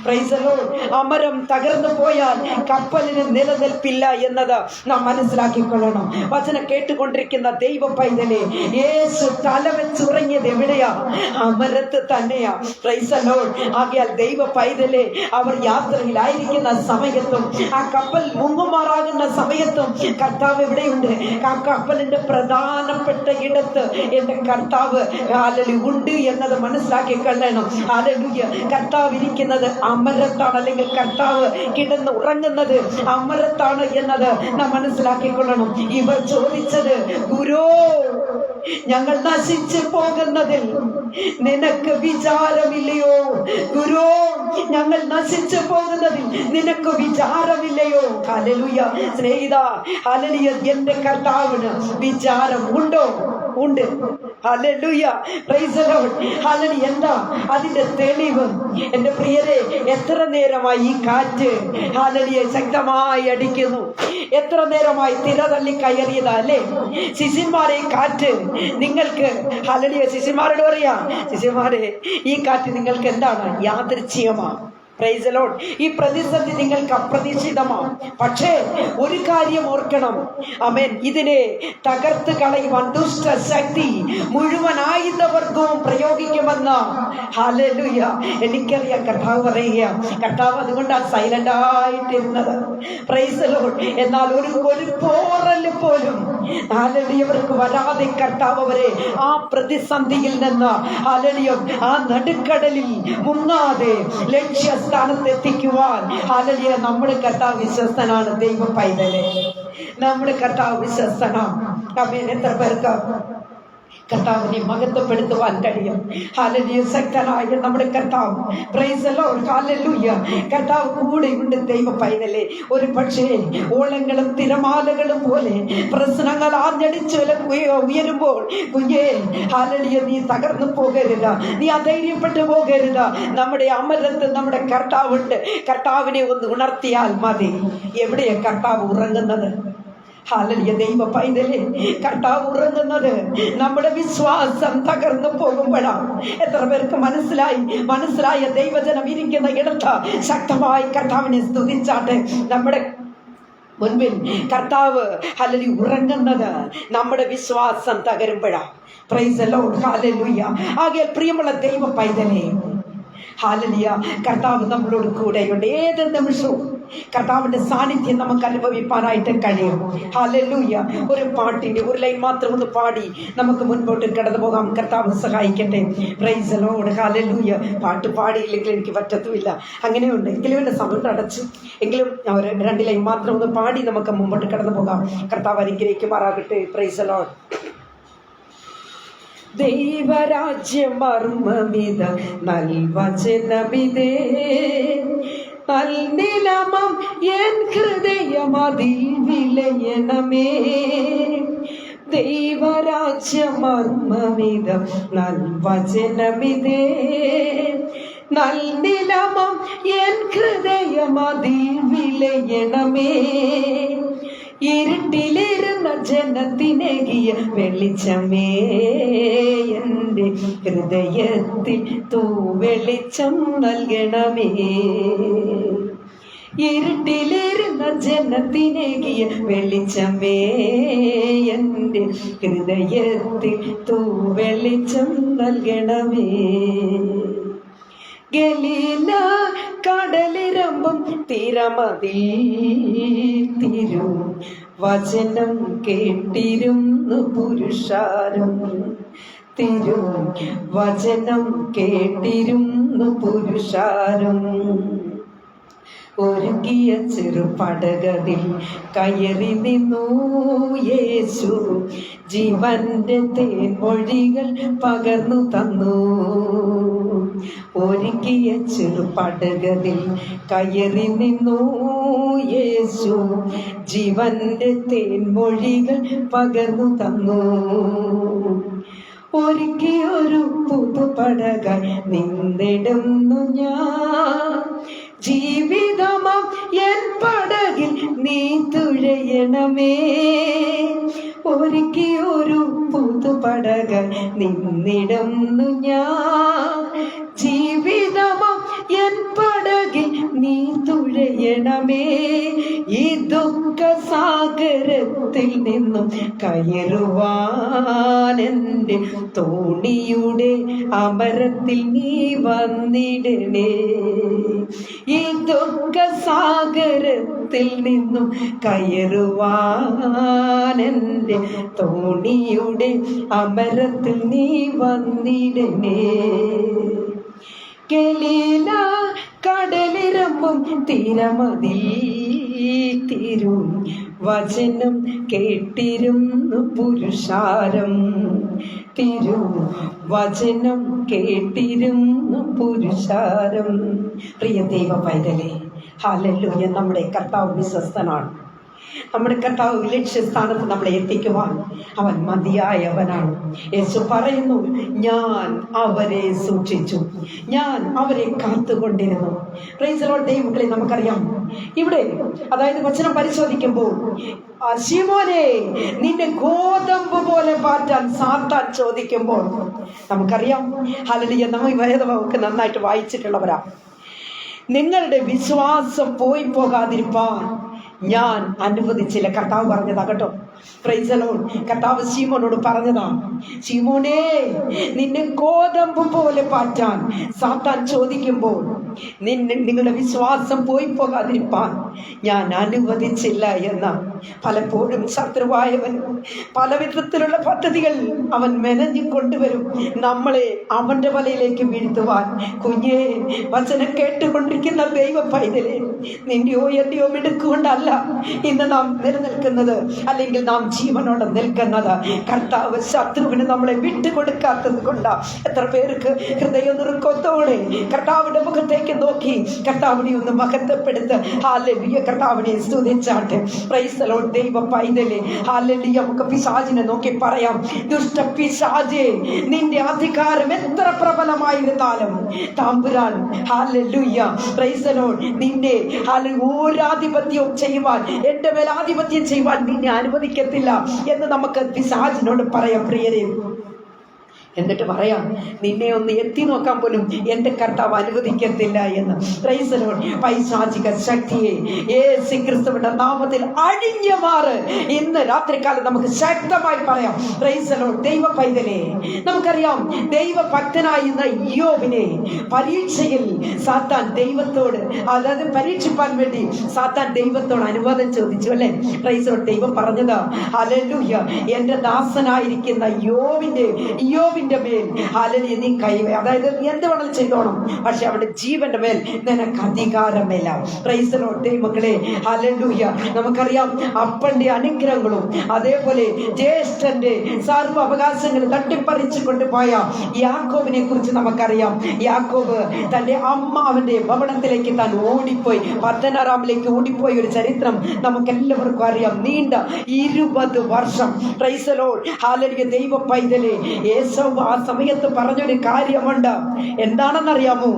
Price the Lord. അമരം തകർന്നു പോയാൽ കപ്പലിന് നിലനിൽപ്പില്ല എന്നത് നാം മനസ്സിലാക്കിക്കൊള്ളണം. വചനം കേട്ടുകൊണ്ടിരിക്കുന്ന ദൈവ പൈതലേ, യേശു തല വെച്ചുറങ്ങിയത് എവിടെയാ? അമരത്ത് തന്നെയാ. Price the Lord. ആകയാൽ ദൈവ പൈതലേ, അവർ യാത്രയിലായിരിക്കുന്ന സമയത്തും ആ കപ്പൽ മുങ്ങുമാറാകുന്ന സമയത്തും കർത്താവ് എവിടെയുണ്ട്? ആ കപ്പലിന്റെ പ്രധാനപ്പെട്ട ഇടത്ത് എന്റെ കർത്താവ് ഉണ്ട് എന്നത് മനസ്സിലാക്കി കൊള്ളണം. ഹല്ലേലൂയ. കർത്താവ് ഇരിക്കുന്നത് അമരത്താണ്, അല്ലെങ്കിൽ കർത്താവ് കിടന്ന് ഉറങ്ങുന്നത് അമരത്താണ് എന്നത് നാം മനസ്സിലാക്കിക്കൊള്ളണം. ഇവർ ചോദിച്ചത്, ഗുരു, ഞങ്ങൾ നശിച്ചു പോകുന്നതിൽ നിനക്ക് വിചാരമില്ലയോ? ഗുരു, ഞങ്ങൾ നശിച്ചു പോകുന്നതിൽ നിനക്ക് വിചാരമില്ലയോ? ഹല്ലേലൂയ. സ്നേഹിത, ഹല്ലേലൂയ, എന്റെ കർത്താവിന് വിചാരം ഉണ്ടോ? ഉണ്ട്. Hallelujah. Praise the Lord. Hallelujah. എന്താ അതിന്റെ തെളിവ്? എന്റെ പ്രിയരെ, എത്ര നേരമായി ഈ കാറ്റ് ഹല്ലേലൂയ ശക്തമായി അടിക്കുന്നു? എത്ര നേരമായി തിര തള്ളി കയറിയതാ അല്ലേ? ശിശുമാരെ, ഈ കാറ്റ് നിങ്ങൾക്ക് ഹല്ലേലൂയ, ശിശുമാരോട് പറയാ, ശിശുമാരെ, ഈ കാറ്റ് നിങ്ങൾക്ക് എന്താണ്? യാദൃച്ഛികമാണ്. Praise the Lord. ഈ പ്രതിസന്ധി നിങ്ങൾക്ക് അപ്രതീക്ഷിതമാണ്. പക്ഷേ ഒരു കാര്യം ഓർക്കണം, ആമേൻ, ഇതിനെ തകർത്ത് കളയുവാൻ ദുഷ്ട ശക്തി മുഴുവൻ ആയുധവർഗവും പ്രയോഗിക്കുമെന്ന് ഹല്ലേലൂയ എനിക്കറിയാം. കർത്താവ് പറയുക, കർത്താവ് അതുകൊണ്ടാണ് സൈലന്റ് ആയിട്ടിരുന്നത്. Praise the Lord. എന്നാൽ ഒരു പോറല് പോലും ഹല്ലേലൂയവർക്ക് വരാതെ കർത്താവ് അവരെ ആ പ്രതിസന്ധിയിൽ നിന്ന് ഹല്ലേലൂയ ആ നടുക്കടലിൽ മുങ്ങാതെ ലക്ഷ്യസ്ഥാനത്തെത്തിക്കുവാൻ ഹല്ലേലൂയ നമ്മുടെ കർത്താവ് വിശ്വസ്തനാണ്. ദൈവ പൈതലേ, നമ്മുടെ കർത്താവ് വിശ്വസ്തനാണ്. ആമേൻ. എത്ര പേർക്ക് കർത്താവിനെ മഹത്വപ്പെടുത്തുവാൻ കഴിയും? ഹല്ലേലൂയ. ശക്തനായ നമ്മുടെ കർത്താവ്. Price the Lord. ഹല്ലേലൂയ. കർത്താവ് കൂടെയുണ്ട്. ദൈവ പൈതലേ, ഒരു പക്ഷേ ഓളങ്ങളും തിരമാലകളും പോലെ പ്രശ്നങ്ങൾ ആഞ്ഞടിച്ച് ഉയരുമ്പോൾ കുഞ്ഞേ, ഹല്ലേലൂയ, നീ തകർന്നു പോകരുത്, നീ അധൈര്യപ്പെട്ടു പോകരുത്. നമ്മുടെ അമരത്ത് നമ്മുടെ കർത്താവുണ്ട്. കർത്താവിനെ ഒന്ന് ഉണർത്തിയാൽ മതി. എവിടെയാ കർത്താവ് ഉറങ്ങുന്നത്? ഹല്ലേലൂയ. ദൈവ പൈതലേ, കർത്താവ് ഉറങ്ങുന്നത് നമ്മുടെ വിശ്വാസം തകർന്നു പോകുമ്പോഴാണ്. എത്ര പേർക്ക് മനസ്സിലായ ദൈവജനം ഇരിക്കുന്ന ഇടത്ത് ശക്തമായി കർത്താവിനെ സ്തുതിച്ചാട്ടെ. നമ്മുടെ മുൻപിൽ കർത്താവ് ഹല്ലേലൂയ ഉറങ്ങുന്നത് നമ്മുടെ വിശ്വാസം തകരുമ്പോഴാണ്. Praise the Lord. ഹല്ലേലൂയ. ആകയാൽ പ്രിയമുള്ള ദൈവ പൈതലേ, ഹല്ലേലൂയ, കർത്താവ് നമ്മളോട് കൂടെയുണ്ട്. ഏത് നിമിഷവും കർത്താവിന്റെ സാന്നിധ്യം നമുക്ക് അനുഭവിക്കാനായിട്ട് കഴിയും. ഹല്ലേലൂയ. ഒരു പാട്ടിന്റെ ഒരു ലൈൻ മാത്രം ഒന്ന് പാടി നമുക്ക് മുൻപോട്ട് കടന്നു പോകാം. കർത്താവ് സഹായിക്കട്ടെ. Price the Lord. ഹല്ലേലൂയ. പാട്ട് പാടിയില്ലെങ്കിൽ എനിക്ക് പറ്റത്തുമില്ല. അങ്ങനെയുണ്ട്. എങ്കിലും എൻ്റെ സൗണ്ട് അടച്ചു എങ്കിലും ഒരു 2 ലൈൻ മാത്രം ഒന്ന് പാടി നമുക്ക് മുമ്പോട്ട് കടന്നു പോകാം. കർത്താവ് അനുഗ്രഹിക്കുമാറാകട്ടെ. Price the Lord. ദൈവരാജ്യം മർമ്മമിത നൽവചനമിതേ, നൽനിലമം എൻ ഹൃദയമതിൽ വിലയണമേ. ദൈവരാജ്യം മർമ്മമിത നൽവചനമിതേ, നൽനിലമം എൻ ഹൃദയമതിൽ വിലയണമേ. ഇരുട്ടിലിരുന്ന ജനത്തിനേകിയ വെളിച്ചമേ, എൻ്റെ ഹൃദയത്തിൽ തൂവെളിച്ചം നൽകണമേ. ഇരുട്ടിലിരുന്ന ജനത്തിനേകിയ വെളിച്ചമേ, എൻ്റെ ഹൃദയത്തിൽ തൂവെളിച്ചം നൽകണമേ. ഗലീല കടലിരമ്പും തിരമതിൽ തിരു വചനം കേട്ടിരുന്നു പുരുഷാരം. തിരു വചനം കേട്ടിരുന്നു പുരുഷാരം. ഒരുക്കിയ ചെറുപടകതിൽ കയറി നിന്നു യേശു. ജീവന്റെ തേൻമൊഴികൾ പകർന്നു തന്നു. ഒരുക്കിയ ചെറുപടകതിൽ കയറി നിന്നു യേശു. ജീവന്റെ തേൻമൊഴികൾ പകർന്നു തന്നു. ഒരുക്കിയൊരു പുതുപടകായി നിന്നിടുന്നു ഞാൻ. ജീവിതമാം എൻ പടകിൽ നീ തുഴയണമേ. ഒരുക്കിയൊരു പുതുപടകായി നിന്നിടുന്നു ഞാൻ. ജീവിതമാം എൻ പടകിൽ നീ തുഴയണമേ. ചെയ്യണമേ. ഈ ദുഃഖ സാഗരത്തിൽ നിന്നും കയറുവാൻ എൻ്റെ തോണിയുടെ അമരത്തിൽ നീ വന്നിടണേ. ഈ ദുഃഖ സാഗരത്തിൽ നിന്നും കയറുവാൻ എൻ്റെ തോണിയുടെ അമരത്തിൽ നീ വന്നിടണേ. ഗലീല കടലിരമ്പും തീരമതിൽ തിരു വചനം കേട്ടിരുന്നു പുരുഷാരം. തിരു വചനം കേട്ടിരുന്നു പുരുഷാരം. പ്രിയ ദൈവ പൈതലേ, ഹല്ലേലൂയ. നമ്മുടെ കർത്താവ് വിശ്വസ്തനാണ്. നമ്മുടെ കർത്താവ് ലക്ഷ്യസ്ഥാനത്ത് നമ്മളെ എത്തിക്കുവാൻ അവൻ മതിയായവനാണ്. യേശു പറയുന്നു, ഞാൻ അവരെ സൂക്ഷിച്ചു, ഞാൻ അവരെ കാത്തുകൊണ്ടിരുന്നു. Price the Lord. ദൈവമക്കളെ, നമുക്കറിയാം ഇവിടെ, അതായത് വചനം പരിശോധിക്കുമ്പോൾ, ശിമോനെ നിന്നെ ഗോതമ്പ് പോലെ പാറ്റാൻ സാത്താൻ ചോദിക്കുമ്പോൾ, നമുക്കറിയാം ഹല്ലേലൂയ, നമ്മൾ വേദവാക്ക് നന്നായിട്ട് വായിച്ചിട്ടുള്ളവരാ. നിങ്ങളുടെ വിശ്വാസം പോയി പോകാതിരിപ്പാൻ ഞാൻ അനുവദിച്ചില്ല. കർത്താവ് പറഞ്ഞതാ കേട്ടോ. Price the Lord. കർത്താവ് ശിമോനോട് പറഞ്ഞതാ, ശിമോനേ നിന്നെ ഗോതമ്പ് പോലെ പാറ്റാൻ സാത്താൻ ചോദിക്കുമ്പോൾ നിങ്ങളുടെ വിശ്വാസം പോയി പോകാതിരിപ്പാൻ ഞാൻ അനുവദിച്ചില്ല എന്ന്. പലപ്പോഴും ശത്രുവായവൻ പല വിധത്തിലുള്ള പദ്ധതികൾ അവൻ മെനഞ്ഞു കൊണ്ടുവരും, നമ്മളെ അവന്റെ വലയിലേക്ക് വീഴ്ത്തുവാൻ. കുഞ്ഞേ, വചനം കേട്ടുകൊണ്ടിരിക്കുന്ന ദൈവ പൈതലേ, നിന്റെയോ എന്റെയോ മിടുക്കുകൊണ്ടല്ല ഇന്ന് നാം നിലനിൽക്കുന്നത്, അല്ലെങ്കിൽ നാം ജീവനോടെ നിൽക്കുന്നത്. കർത്താവ് ശത്രുവിന് നമ്മളെ വിട്ടുകൊടുക്കാത്തത് കൊണ്ടാ. എത്ര പേർക്ക് ഹൃദയ നുറുക്കത്തോടെ കർത്താവിന്റെ മുഖത്തേക്ക് നോക്കി കർത്താവിനെ ഒന്ന് മഹത്വപ്പെടുത്ത്. ഹല്ലേലൂയ, കർത്താവിനെ സ്തുതിച്ചാട്ടെ. Price the Lord. ദൈവ പൈതലേ, ഹല്ലേലൂയ. നമുക്ക് പിശാചിനെ നോക്കി പറയാം, ദുഷ്ട പിശാചേ, നിന്റെ അധികാരം എത്ര പ്രബലമായിരുന്നാലും തമ്പുരാൻ, ഹല്ലേലൂയ, പ്രൈസ് ദി ലോർഡ്, നിന്നെ ഓരാധിപത്യവും ചെയ്യുവാൻ, എന്റെ മേൽ ആധിപത്യം ചെയ്യുവാൻ നിന്നെ അനുവദിക്കത്തില്ല എന്ന് നമുക്ക് പിശാചിനോട് പറയാം. പ്രിയരേ, എന്നിട്ട് പറയാം, നിന്നെ ഒന്ന് എത്തി നോക്കാൻ പോലും എന്റെ കർത്താവ് അനുവദിക്കത്തില്ല എന്ന്. Price the Lord. പൈശാചിക ശക്തിയെ യേശു ക്രിസ്തുവിന്റെ നാമത്തിൽ അഴിഞ്ഞു മാറ്. ഇന്ന് രാത്രികാലം നമുക്ക് ശക്തമായി പറയാം. Price the Lord. ദൈവ പൈതലേ, നമുക്കറിയാം ദൈവഭക്തനായിരുന്ന യോബിനെ പരീക്ഷയിൽ സാത്താൻ ദൈവത്തോട്, അതായത് പരീക്ഷിപ്പാൻ വേണ്ടി സാത്താൻ ദൈവത്തോട് അനുവാദം ചോദിച്ചു, അല്ലെ? Price the Lord. ദൈവം പറഞ്ഞതാ, ഹല്ലേലൂയ, എന്റെ ദാസനായിരിക്കുന്ന യോബിന്റെ മേൽ ഹല്ലേലൂയ നീ കൈവേ, അതായത് എന്ത് വേണമെങ്കിലും ചെയ്തോണം, പക്ഷെ അവന്റെ ജീവന്റെ മേൽ നിനക്ക് അധികാരമില്ല. Price the Lord. ദൈവമക്കളെ, ഹല്ലേലൂയ. നമുക്കറിയാം അപ്പന്റെ അനുഗ്രഹങ്ങളും അതേപോലെ ജ്യേഷ്ഠന്റെ സർവ്വ അവകാശങ്ങളും തട്ടിപ്പറിച്ചു കൊണ്ടുപോയ യാക്കോബിനെ കുറിച്ച് നമുക്കറിയാം. യാക്കോബ് തന്റെ അമ്മാവന്റെ ഭവനത്തിലേക്ക് താൻ ഓടിപ്പോയി, പദ്ദൻഅരാമിലേക്ക് ഓടിപ്പോയ ഒരു ചരിത്രം നമുക്കെല്ലാവർക്കും അറിയാം. നീണ്ട 20 വർഷം. Price the Lord. ഹല്ലേലൂയ. ദൈവ പൈതലേ, യേശു ആ സമയത്ത് പറഞ്ഞൊരു കാര്യമുണ്ട്. എന്താണെന്നറിയാമോ?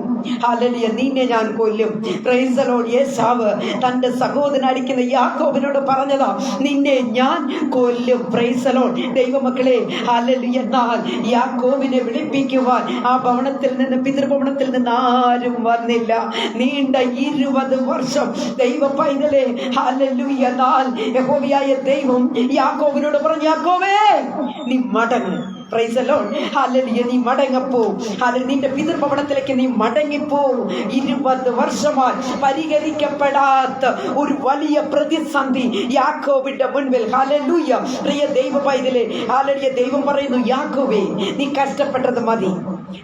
ഹല്ലേലൂയ, നിന്നെ ഞാൻ കൊല്ലും. Price the Lord. യേശാവ് തന്റെ സഹോദരനായിരിക്കുന്ന യാക്കോബിനോട് പറഞ്ഞതാ, നിന്നെ ഞാൻ കൊല്ലും. Price the Lord. ദൈവമക്കളെ, ഹല്ലേലൂയ. എന്നാൽ യാക്കോബിനെ വിളിപ്പിക്കുവാൻ ആ ഭവനത്തിൽ നിന്ന്, പിതൃഭവനത്തിൽ നിന്ന് ആരും വന്നില്ല. നീണ്ട 20 വർഷം. ദൈവ പൈതലേ, ഹല്ലേലൂയ. എന്നാൽ യഹോവയായ ദൈവം യാക്കോബിനോട് പറഞ്ഞു, യാക്കോബേ നീ മടങ്ങ്. Price the Lord. ഹല്ലേലൂയ. നീ മടങ്ങപ്പോ. ഹല്ലേലൂയ. നിന്റെ പിതൃഭവനത്തിലേക്ക് നീ മടങ്ങിപ്പോ. 20 വർഷമായി പരിഹരിക്കപ്പെടാത്ത ഒരു വലിയ പ്രതിസന്ധി യാക്കോബിന്റെ മുൻപിൽ. ഹല്ലേലൂയ. പ്രിയ ദൈവ പൈതലേ, ഹല്ലേലൂയ. ദൈവം പറയുന്നു, യാക്കോബേ നീ കഷ്ടപ്പെട്ടത് മതി,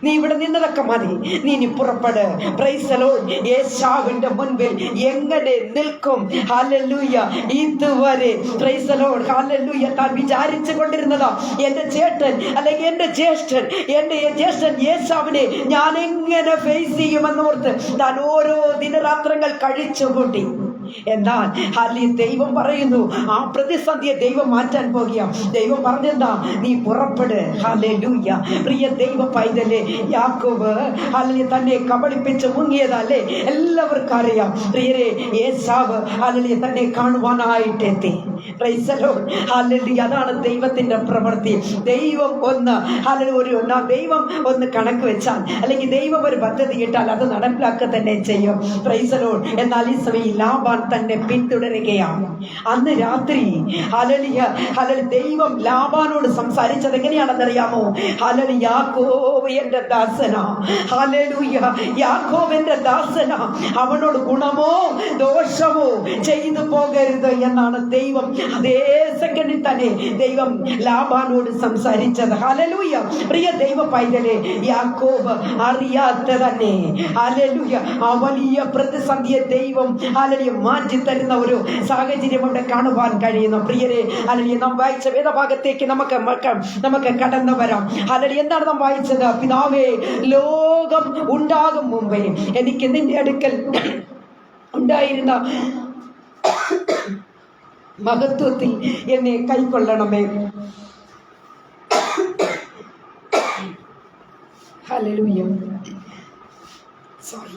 നീ ഇവിടെ നിന്നതൊക്കെ മതി, നീ ഇനി പുറപ്പെട്. Praise the Lord. യേശാവിന്റെ മുൻപിൽ എങ്ങനെ നിൽക്കും? ഹല്ലേലൂയ. ഇതുവരെ പ്രൈസ് ദി ലോർഡ്, ഹല്ലേലൂയ, താൻ വിചാരിച്ചു കൊണ്ടിരുന്നതാ, എന്റെ ചേട്ടൻ അല്ലെങ്കിൽ എന്റെ ജ്യേഷ്ഠൻ യേശാവിനെ ഞാൻ എങ്ങനെ ഫേസ് ചെയ്യുമെന്നോർത്ത് താൻ ഓരോ ദിനരാത്രങ്ങൾ കഴിച്ചുകൂട്ടി. എന്നാൽ ഹല്ലേലൂയ, ദൈവം പറയുന്നു, ആ പ്രതിസന്ധിയെ ദൈവം മാറ്റാൻ പോകുകയാണ്. ദൈവം പറഞ്ഞെന്താ? നീ പുറപ്പെട്. ഹല്ലേലൂയ. പ്രിയ ദൈവ പൈതലേ, യാക്കോബ് ഹല്ലേലൂയ തന്നെ കബളിപ്പിച്ച് മുങ്ങിയതല്ലേ എല്ലാവർക്കും അറിയാം. പ്രിയരെ, യേശാവ് ഹല്ലേലൂയ തന്നെ കാണുവാനായിട്ട് എത്തി. Price the Lord. ഹല്ലേലൂയ. അതാണ് ദൈവത്തിന്റെ പ്രവൃത്തി. ദൈവം ഒന്ന് ദൈവം ഒന്ന് കണക്ക് വെച്ചാൽ, അല്ലെങ്കിൽ ദൈവം ഒരു പദ്ധതി ഇട്ടാൽ അത് നടപ്പിലാക്കുക തന്നെ ചെയ്യും. Price the Lord. എന്നാൽ ഈ സമയം ലാബാൻ തന്നെ പിന്തുടരുകയാണ്. അന്ന് രാത്രി ഹല്ലേലൂയ ദൈവം ലാബാനോട് സംസാരിച്ചത് എങ്ങനെയാണെന്നറിയാമോ? ഹല്ലേലൂയ, യാക്കോബ് എന്റെ ദാസനാ, ഹല്ലേലൂയ, യാക്കോബ് എന്റെ ദാസനാ, അവനോട് ഗുണമോ ദോഷമോ ചെയ്തു പോകരുത് എന്നാണ് ദൈവം അതേ സെക്കൻഡിൽ തന്നെ ദൈവം ലാബാനോട് സംസാരിച്ചത്. ഹല്ലേലൂയ. പ്രിയ ദൈവ പൈതലേ, യാക്കോബ് അറിയാത്ത തന്നെ ഹല്ലേലൂയ ആ വലിയ പ്രതിസന്ധിയെ ദൈവം ഹല്ലേലൂയ മാറ്റി തരുന്ന ഒരു സാഹചര്യം അവിടെ കാണുവാൻ കഴിയുന്നു. പ്രിയരെ, ഹല്ലേലൂയ നാം വായിച്ച വേദഭാഗത്തേക്ക് നമുക്ക് കടന്നു വരാം. ഹല്ലേലൂയ. എന്താണ് നാം വായിച്ചത്? പിതാവേ, ലോകം ഉണ്ടാകും മുമ്പേ എനിക്ക് നിന്റെ അടുക്കൽ ഉണ്ടായിരുന്ന മഹത്വത്തിൽ എന്നെ കൈക്കൊള്ളണമേ. ഹല്ലേലൂയ. സോറി.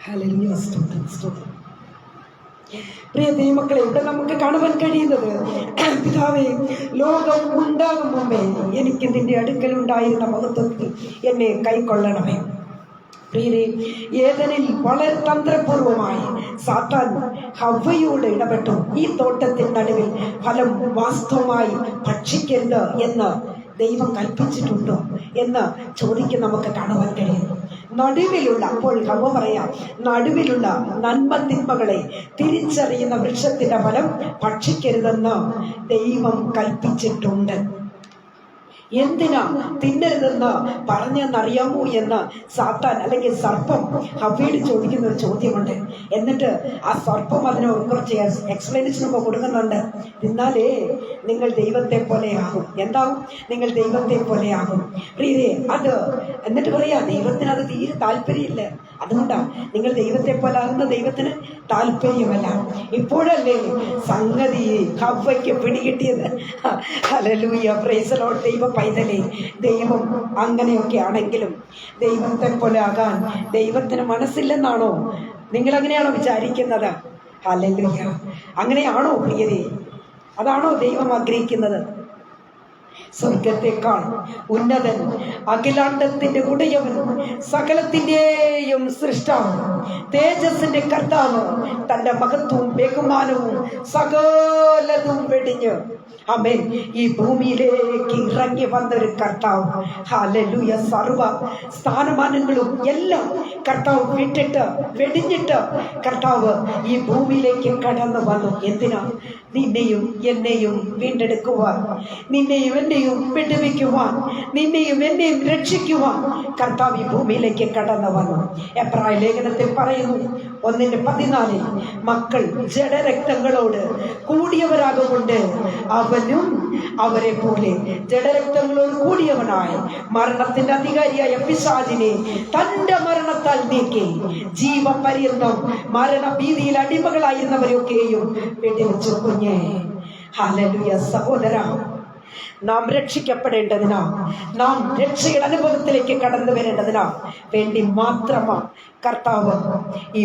ഹല്ലേലൂയ. സ്തോത്രം, സ്തോത്രം. പ്രിയ ദൈവമക്കളെ, ഇവിടെ നമുക്ക് കാണുവാൻ കഴിയുന്നത്, പിതാവേ, ലോകം ഉണ്ടാകും മുമ്പേ എനിക്ക് നിന്റെ അടുക്കൽ ഉണ്ടായിരുന്ന മഹത്വത്തിൽ എന്നെ കൈക്കൊള്ളണമേ. പ്രിയരെ, ഏദനിൽ വളരെ തന്ത്രപൂർവമായി സാത്താൻ ഹവ്വയോട് ഇടപെട്ടു. ഈ തോട്ടത്തിൻ നടുവിൽ ഫലം വാസ്തവമായി ഭക്ഷിക്കരുത് എന്ന് ദൈവം കൽപ്പിച്ചിട്ടുണ്ടോ എന്ന് ചോദിക്കാൻ നമുക്ക് കാണുവാൻ കഴിയുന്നു. നടുവിലുള്ള, അപ്പോൾ ഹവ്വ പറയാം, നടുവിലുള്ള നന്മ തിന്മകളെ തിരിച്ചറിയുന്ന വൃക്ഷത്തിന്റെ ഫലം ഭക്ഷിക്കരുതെന്ന് ദൈവം കൽപ്പിച്ചിട്ടുണ്ട്. എന്തിനാ തിന്നരുതെന്ന് പറഞ്ഞെന്നറിയാമോ എന്ന് സാത്താൻ അല്ലെങ്കിൽ സർപ്പം ഹവ്വയോട് ചോദിക്കുന്ന ഒരു ചോദ്യമുണ്ട്. എന്നിട്ട് ആ സർപ്പം അതിന് കുറച്ച് എക്സ്പ്ലനേഷനൊക്കെ കൊടുക്കുന്നുണ്ട്. തിന്നാലേ നിങ്ങൾ ദൈവത്തെ പോലെയാകും. എന്താവും? നിങ്ങൾ ദൈവത്തെ പോലെയാകും. പ്രിയരെ, അത് എന്നിട്ട് പറയാ, ദൈവത്തിന് അത് തീരെ താല്പര്യമില്ല. അതുകൊണ്ടാണ് നിങ്ങൾ ദൈവത്തെ പോലെ ആകുന്ന ദൈവത്തിന് താല്പര്യമല്ല. ഇപ്പോഴല്ലേ സംഗതി ഹവ്വയ്ക്ക് പിടികിട്ടിയത്. Hallelujah, praise the Lord. ദൈവ പൈതലേ, ദൈവം അങ്ങനെയൊക്കെ ആണെങ്കിലും ദൈവത്തെ പോലെ ആകാൻ ദൈവത്തിന് മനസ്സില്ലെന്നാണോ നിങ്ങൾ അങ്ങനെയാണോ വിചാരിക്കുന്നത്? ഹല്ലേലൂയ. അങ്ങനെയാണോ പ്രിയരെ? അതാണോ ദൈവം ആഗ്രഹിക്കുന്നത്? സ്വർഗത്തെക്കാൾ ഉന്നതൻ, അഖിലാണ്ടത്തിന്റെ ഉടയവൻ, സകലത്തിന്റെയും സൃഷ്ടാവ്, തേജസ്സിന്റെ കർത്താവ്, തന്റെ മഹത്വവും ബഹുമാനവും സകലതും വെടിഞ്ഞ് ആമേൻ ഈ ഭൂമിയിലേക്ക് ഇറങ്ങി വന്നൊരു കർത്താവ്. ഹല്ലേലൂയ. സർവ സ്ഥാനമാനങ്ങളും എല്ലാം കർത്താവ് വിട്ടിട്ട് വെടിഞ്ഞിട്ട് കർത്താവ് ഈ ഭൂമിയിലേക്ക് കടന്നു വന്നു. എന്തിനാ? നിന്നെയും എന്നെയും വീണ്ടെടുക്കുവാൻ, നിന്നെയും എന്നെയും വിടുവിക്കുവാൻ, നിന്നെയും എന്നെയും രക്ഷിക്കുവാൻ കർത്താവ് ഈ ഭൂമിയിലേക്ക് കടന്നു വന്നു. എബ്രായ ലേഖനത്തിൽ പറയുന്നു 1:14, മക്കൾ ജഡരക്തങ്ങളോട് കൂടിയവരാകൊണ്ട് അവനും അവരെ പോലെ ജഡരക്തങ്ങളോട് കൂടിയവനായി മരണത്തിന്റെ അധികാരിയായ പിശാചിനെ തന്റെ മരണത്താൽ നീക്കി ജീവപര്യന്തം മരണഭീതിയിൽ അടിമകളായിരുന്നവരൊക്കെയും വെടിവെച്ചു. കുഞ്ഞേ, ഹല്ലേലൂയ. സഹോദര, നാം രക്ഷിക്കപ്പെടേണ്ടതിനാ, നാം രക്ഷയുടെ അനുഭവത്തിലേക്ക് കടന്നു വരേണ്ടതിനാ വേണ്ടി മാത്രമാണ് കർത്താവ് ഈ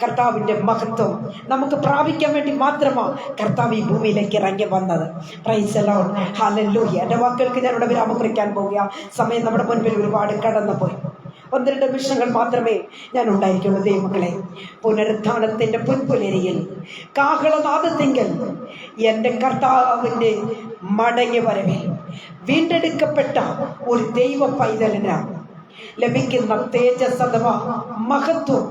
കർത്താവിൻ്റെ മഹത്വം നമുക്ക് പ്രാപിക്കാൻ വേണ്ടി മാത്രമാണ് കർത്താവ് ഈ ഭൂമിയിലേക്ക് ഇറങ്ങി വന്നത്. Price the Lord. ഹല്ലേലൂയ. എൻ്റെ വാക്കുകൾക്ക് ഞാനിവിടെ വിരാമം കുറിക്കാൻ പോവുക. സമയം നമ്മുടെ മുൻപിൽ ഒരുപാട് കടന്നു പോയി. 1-2 നിമിഷങ്ങൾ മാത്രമേ ഞാൻ ഉണ്ടായിരിക്കുള്ളൂ. ദൈവമക്കളെ, പുനരുത്ഥാനത്തിന്റെ പുൻപുലരിയിൽ കാഹളനാദത്തിങ്കൽ എൻ്റെ കർത്താവിൻ്റെ മടങ്ങി വരവിൽ വീണ്ടെടുക്കപ്പെട്ട ഒരു ദൈവ പൈതലിന് ലഭിക്കുന്ന തേജസ് അഥവാ മഹത്വം,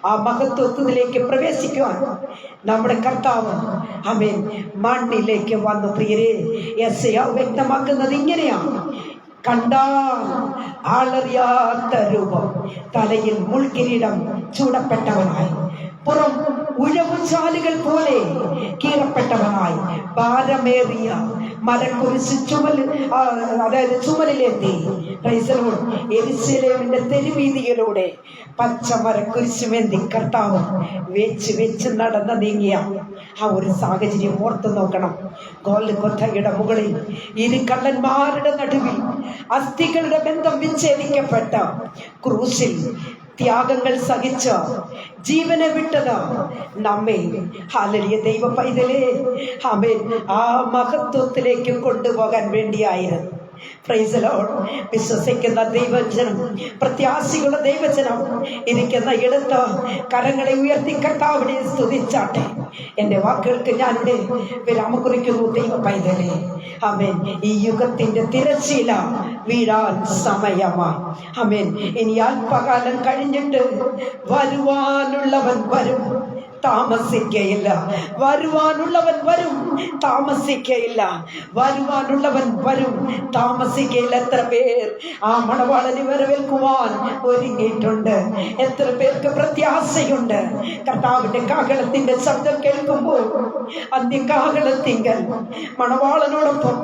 ആ മഹത്വത്തിലേക്ക് പ്രവേശിക്കുവാൻ നമ്മുടെ കർത്താവ് ആമേൻ മണ്ണിലേക്ക് വന്നു. പ്രിയരെ, യെശയ്യാ വ്യക്തമാക്കുന്നത് ഇങ്ങനെയാണ്: കണ്ടാൽ ആളറിയാത്ത രൂപം, തലയിൽ മുൾക്കിരീടം ചൂടപ്പെട്ടവനായി, പുറം ഉഴവുചാലുകൾ പോലെ കീറപ്പെട്ടവനായി, ഭാരമേറിയ മരക്കുരിശ് ചുമലിലെത്തി പ്രൈസ് ദി ലോർഡ്. യെരൂശലേമിന്റെ തെരുവീതിയിലൂടെ പച്ചമര കുരിശുമേന്തി കർത്താവ് വെച്ച് നടന്ന നീങ്ങിയ ആ ഒരു സാഹചര്യം ഓർത്തു നോക്കണം. ഗോൽഗോഥയുടെ മുകളിൽ ഇരു കള്ളന്മാരുടെ നടുവിൽ അസ്ഥികളുടെ ബന്ധം വിച്ഛേദിക്കപ്പെട്ട ക്രൂശിൽ ത്യാഗങ്ങൾ സഹിച്ച ജീവനെ വിട്ടത് നമ്മെ ഹല്ലേലൂയ ദൈവ പൈതലേ ആമേൻ ആ മഹത്വത്തിലേക്ക് കൊണ്ടുപോകാൻ വേണ്ടിയായിരുന്നു. Price the Lord. വിശ്വസിക്കുന്ന ദൈവജനം, പ്രത്യാശികളുടെ ദൈവജനം ഇരിക്കുന്ന ഇടത്ത് കരങ്ങളെ ഉയർത്തി കർത്താവിനെ സ്തുതിച്ചാട്ടെ. എൻ്റെ വാക്കുകൾക്ക് ഞാനിവിടെ വിരാമം കുറിക്കുന്നു. ദൈവ പൈതലേ ആമേൻ, ഈ യുഗത്തിന്റെ തിരശ്ശീല വീഴാൻ സമയമാ. ആമേൻ, ഇനി അല്പകാലം കഴിഞ്ഞിട്ട് വരുവാനുള്ളവൻ വരും, താമസിക്കയില്ല. വരുവാനുള്ളവൻ വരും, താമസിക്കയില്ല. വരുവാനുള്ളവൻ വരും, താമസിക്കയില്ല. എത്ര പേർ ആ മണവാളനെ വരവേൽക്കുവാൻ ഒരുങ്ങിയിട്ടുണ്ട്? എത്ര പേർക്ക് പ്രത്യാശയുണ്ട്? കർത്താവിന്റെ കാഹളത്തിന്റെ ശബ്ദം കേൾക്കുമ്പോൾ അന്ത്യകാഹളത്തിങ്കൽ മണവാളനോടൊപ്പം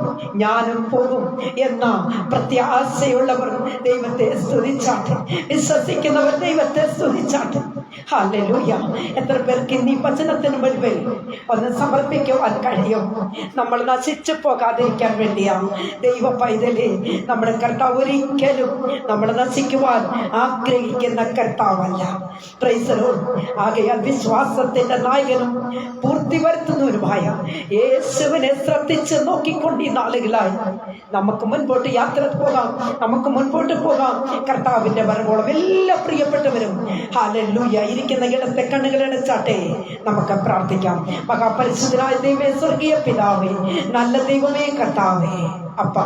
ഞാനും പോകും എന്ന പ്രത്യാശയുള്ളവർ ദൈവത്തെ സ്തുതിച്ചാട്ടെ. വിശ്വസിക്കുന്നവർ ദൈവത്തെ സ്തുതിച്ചാട്ടെ. ഹല്ലേലൂയ. എത്ര പേർക്ക് ഇന്ന് ഈ വചനത്തിന് മുൻപിൽ ഒന്ന് സമർപ്പിക്കുവാൻ കഴിയും? നമ്മൾ നശിച്ചു പോകാതിരിക്കാൻ വേണ്ടിയാണ്. ദൈവ പൈതലേ, നമ്മുടെ കർത്താവ് ഒരിക്കലും നമ്മൾ നശിക്കുവാൻ ആഗ്രഹിക്കുന്ന കർത്താവല്ല. Price the Lord. ആകയാൽ വിശ്വാസത്തിന്റെ നായകനും പൂർത്തി വരുത്തുന്നവരുമായ യേശുവിനെ ശ്രദ്ധിച്ച് നോക്കിക്കൊണ്ട് ഈ നാളുകളായി നമുക്ക് മുൻപോട്ട് യാത്ര പോകാം, നമുക്ക് മുൻപോട്ട് പോകാം. കർത്താവിന്റെ വരവോളം എല്ലാ പ്രിയപ്പെട്ടവരും ഹല്ലേലൂയ ഇരിക്കുന്ന ഇടത്തെ കണ്ണുകളടച്ചാട്ടെ. നമുക്ക് പ്രാർത്ഥിക്കാം. മഹാപരിശുദ്ധനായ ദൈവമേ, സ്വർഗീയ പിതാവേ, നല്ല ദൈവമേ, കർത്താവേ, അപ്പ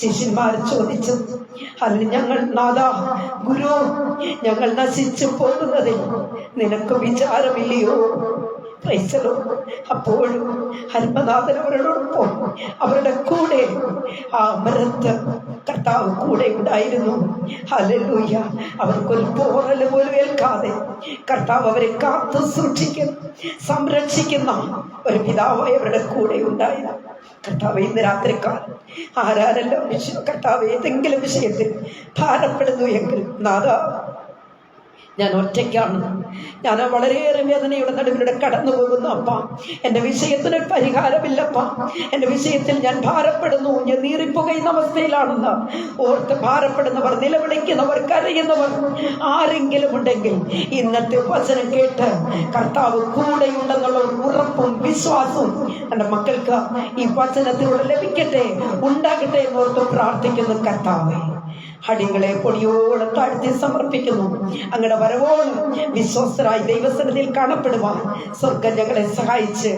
ശിഷ്യന്മാർ ചോദിച്ചു, അല്ല ഞങ്ങൾ നാഥാ ഗുരു, ഞങ്ങൾ നശിച്ചു പോകുന്നതിൽ നിനക്ക് വിചാരമില്ലയോ? അപ്പോഴും ഹൽമനാഥൻ അവരോടൊപ്പം അവരുടെ കൂടെ ആ മരത്ത് കർത്താവ് കൂടെ ഉണ്ടായിരുന്നു. ഹല്ലേലൂയ. അവർക്കൊരു പോറൽ പോലും ഏൽക്കാതെ കർത്താവ് അവരെ കാത്തു സൂക്ഷിക്കുന്ന, സംരക്ഷിക്കുന്ന ഒരു പിതാവായി അവരുടെ കൂടെ ഉണ്ടായിരുന്നു. കർത്താവ് ഇന്ന് രാത്രിക്കാലം ആരാരെല്ലാം കർത്താവ് ഏതെങ്കിലും വിഷയത്തിൽ ഭാരപ്പെടുന്നു എങ്കിൽ നാഥാ, ഞാൻ ഒറ്റയ്ക്കാണ്, ഞാൻ വളരെയേറെ വേദനയുടെ നടുവിലൂടെ കടന്നു പോകുന്നു അപ്പ. എൻ്റെ വിഷയത്തിനൊരു പരിഹാരമില്ലപ്പ. എൻ്റെ വിഷയത്തിൽ ഞാൻ ഭാരപ്പെടുന്നു, ഞാൻ നീറിപ്പുകയുന്ന അവസ്ഥയിലാണെന്ന് ഓർത്ത് ഭാരപ്പെടുന്നവർ, നിലവിളിക്കുന്നവർ, കരയുന്നവർ ആരെങ്കിലും ഉണ്ടെങ്കിൽ ഇന്നത്തെ വചനം കേട്ട് കർത്താവ് കൂടെയുണ്ടെന്നുള്ള ഉറപ്പും വിശ്വാസവും എൻ്റെ മക്കൾക്ക് ഈ വചനത്തിലൂടെ ലഭിക്കട്ടെ, ഉണ്ടാകട്ടെ എന്നോർത്ത് പ്രാർത്ഥിക്കുന്നു. കർത്താവേ, അടികളെ പൊടിയോടെ താഴ്ത്തി സമർപ്പിക്കുന്നു. അങ്ങയുടെ വരവോളം വിശ്വസ്തരായി ദൈവസന്നിധിയിൽ കാണപ്പെടുവാൻ സ്വർഗം ഞങ്ങളെ സഹായിച്ച്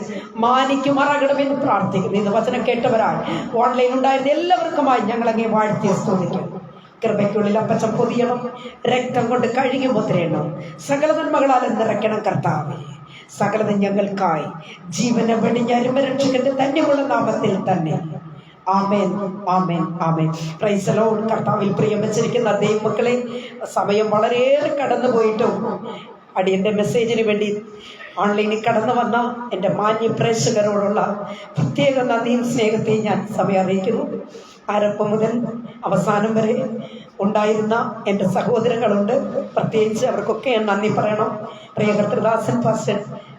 മാനിക്കുമാറാകണമെന്ന് പ്രാർത്ഥിക്കുന്നു. ഇന്ന് വചനം കേട്ടവരായി ഓൺലൈൻ ഉണ്ടായിരുന്ന എല്ലാവർക്കുമായി ഞങ്ങൾ അങ്ങേ വാഴ്ത്തി സ്തുതിക്കും. കൃപയ്ക്കുള്ളിൽ അപ്പച്ചം പൊതിയണം, രക്തം കൊണ്ട് കഴുകി മുദ്രയണം, സകല നന്മകളാൽ നിറയ്ക്കണം. കർത്താവേ, സകലതും ഞങ്ങൾക്കായി ജീവനെ വെടിഞ്ഞ രക്ഷകന്റെ ധന്യമുള്ള നാമത്തിൽ തന്നെ. Amen, amen, amen. Praise the Lord. കർത്താവിൽ പ്രിയം വെച്ചിരിക്കുന്ന ദൈവമക്കളെ, സമയം വളരെയേറെ കടന്നു പോയിട്ടും അടിയൻ്റെ മെസ്സേജിന് വേണ്ടി ഓൺലൈനിൽ കടന്നു വന്ന എൻ്റെ മാന്യ പ്രേക്ഷകരോടുള്ള പ്രത്യേക നന്ദിയും സ്നേഹത്തെയും ഞാൻ സമയം അറിയിക്കുന്നു. ആരംഭം മുതൽ അവസാനം വരെ ഉണ്ടായിരുന്ന എൻ്റെ സഹോദരങ്ങളുണ്ട്. പ്രത്യേകിച്ച് അവർക്കൊക്കെ ഞാൻ നന്ദി പറയണം. പ്രിയ കർത്തൃദാസൻ പാസ്റ്റർ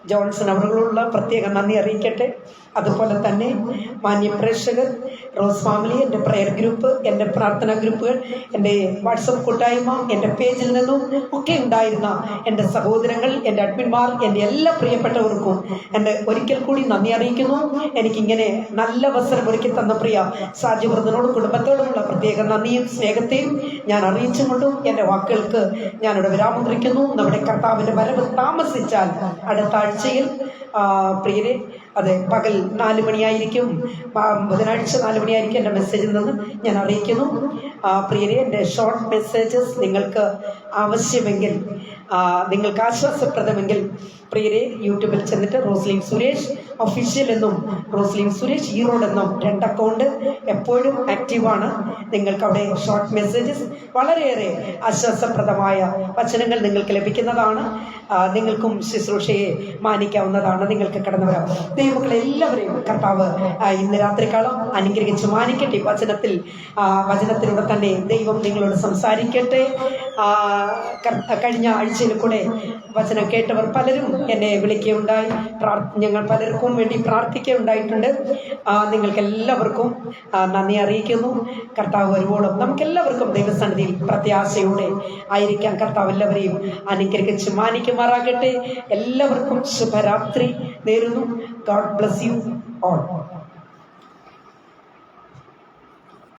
ജോൺസൺ അവர்களுള്ള പ്രത്യേക നന്ദി അറിയിക്കട്ടെ. അതുപോലെ തന്നെ മാന്യ പ്രേക്ഷകർ, റോസ് ഫാമിലി, എൻ്റെ പ്രയർ ഗ്രൂപ്പ്, എൻ്റെ പ്രാർത്ഥനാ ഗ്രൂപ്പുകൾ, എൻ്റെ വാട്സപ്പ് കൂട്ടായ്മ, എൻ്റെ പേജിൽ നിന്നും ഒക്കെ ഉണ്ടായിരുന്ന എൻ്റെ സഹോദരങ്ങൾ, എൻ്റെ അഡ്മിന്മാർ, എൻ്റെ എല്ലാ പ്രിയപ്പെട്ടവർക്കും എൻ്റെ ഒരിക്കൽ കൂടി നന്ദി അറിയിക്കുന്നു. എനിക്കിങ്ങനെ നല്ല അവസരം ഒരുക്കി തന്ന പ്രിയ സാജിവൃതനോടും കുടുംബത്തോടുമുള്ള പ്രത്യേക നന്ദിയും സ്നേഹത്തെയും ഞാൻ അറിയിച്ചുകൊണ്ടും എൻ്റെ വാക്കുകൾക്ക് ഞാനിവിടെ വിരാമം കുറിക്കുന്നു. നമ്മുടെ കർത്താവിൻ്റെ വരവ് താമസിച്ചാൽ അടുത്ത ആഴ്ചയിൽ പ്രിയരെ, അതെ, പകൽ 4 മണിയായിരിക്കും, ബുധനാഴ്ച 4 മണിയായിരിക്കും എൻ്റെ മെസ്സേജിൽ നിന്ന് ഞാൻ അറിയിക്കുന്നു. പ്രിയരെ, എൻ്റെ ഷോർട്ട് മെസ്സേജസ് നിങ്ങൾക്ക് ആവശ്യമെങ്കിൽ, നിങ്ങൾക്ക് ആശ്വാസപ്രദമെങ്കിൽ പ്രിയരെ, യൂട്യൂബിൽ ചെന്നിട്ട് റോസ്ലിൻ സുരേഷ് ഒഫീഷ്യൽ എന്നും റോസ്ലിൻ സുരേഷ് ഈറോഡ് എന്നും 2 അക്കൗണ്ട് എപ്പോഴും ആക്റ്റീവാണ്. നിങ്ങൾക്ക് അവിടെ ഷോർട്ട് മെസ്സേജസ്, വളരെയേറെ ആശ്വാസപ്രദമായ വചനങ്ങൾ നിങ്ങൾക്ക് ലഭിക്കുന്നതാണ്. നിങ്ങൾക്കും ശുശ്രൂഷയെ മാനിക്കാവുന്നതാണ്. നിങ്ങൾക്ക് കടന്നു വരാം. ദൈവമക്കളെ എല്ലാവരെയും കർത്താവ് ഇന്ന് രാത്രികാലം അനുഗ്രഹിച്ച് മാനിക്കട്ടെ. വചനത്തിലൂടെ തന്നെ ദൈവം നിങ്ങളോട് സംസാരിക്കട്ടെ. കഴിഞ്ഞ ആഴ്ചയിൽ കൂടെ വചനം കേട്ടവർ പലരും എന്നെ വിളിക്കുകയുണ്ടായി. ഞങ്ങൾ പലർക്കും വേണ്ടി പ്രാർത്ഥിക്കുകയുണ്ടായിട്ടുണ്ട്. നിങ്ങൾക്ക് എല്ലാവർക്കും നന്ദി അറിയിക്കുന്നു. കർത്താവ് വരുവോളം നമുക്കെല്ലാവർക്കും ദൈവസന്നിധിയിൽ പ്രത്യാശയോടെ ആയിരിക്കാം. കർത്താവ് എല്ലാവരെയും അനുഗ്രഹിച്ച് മാനിക്കുമാറാകട്ടെ. എല്ലാവർക്കും ശുഭരാത്രി നേരുന്നു. God bless you all.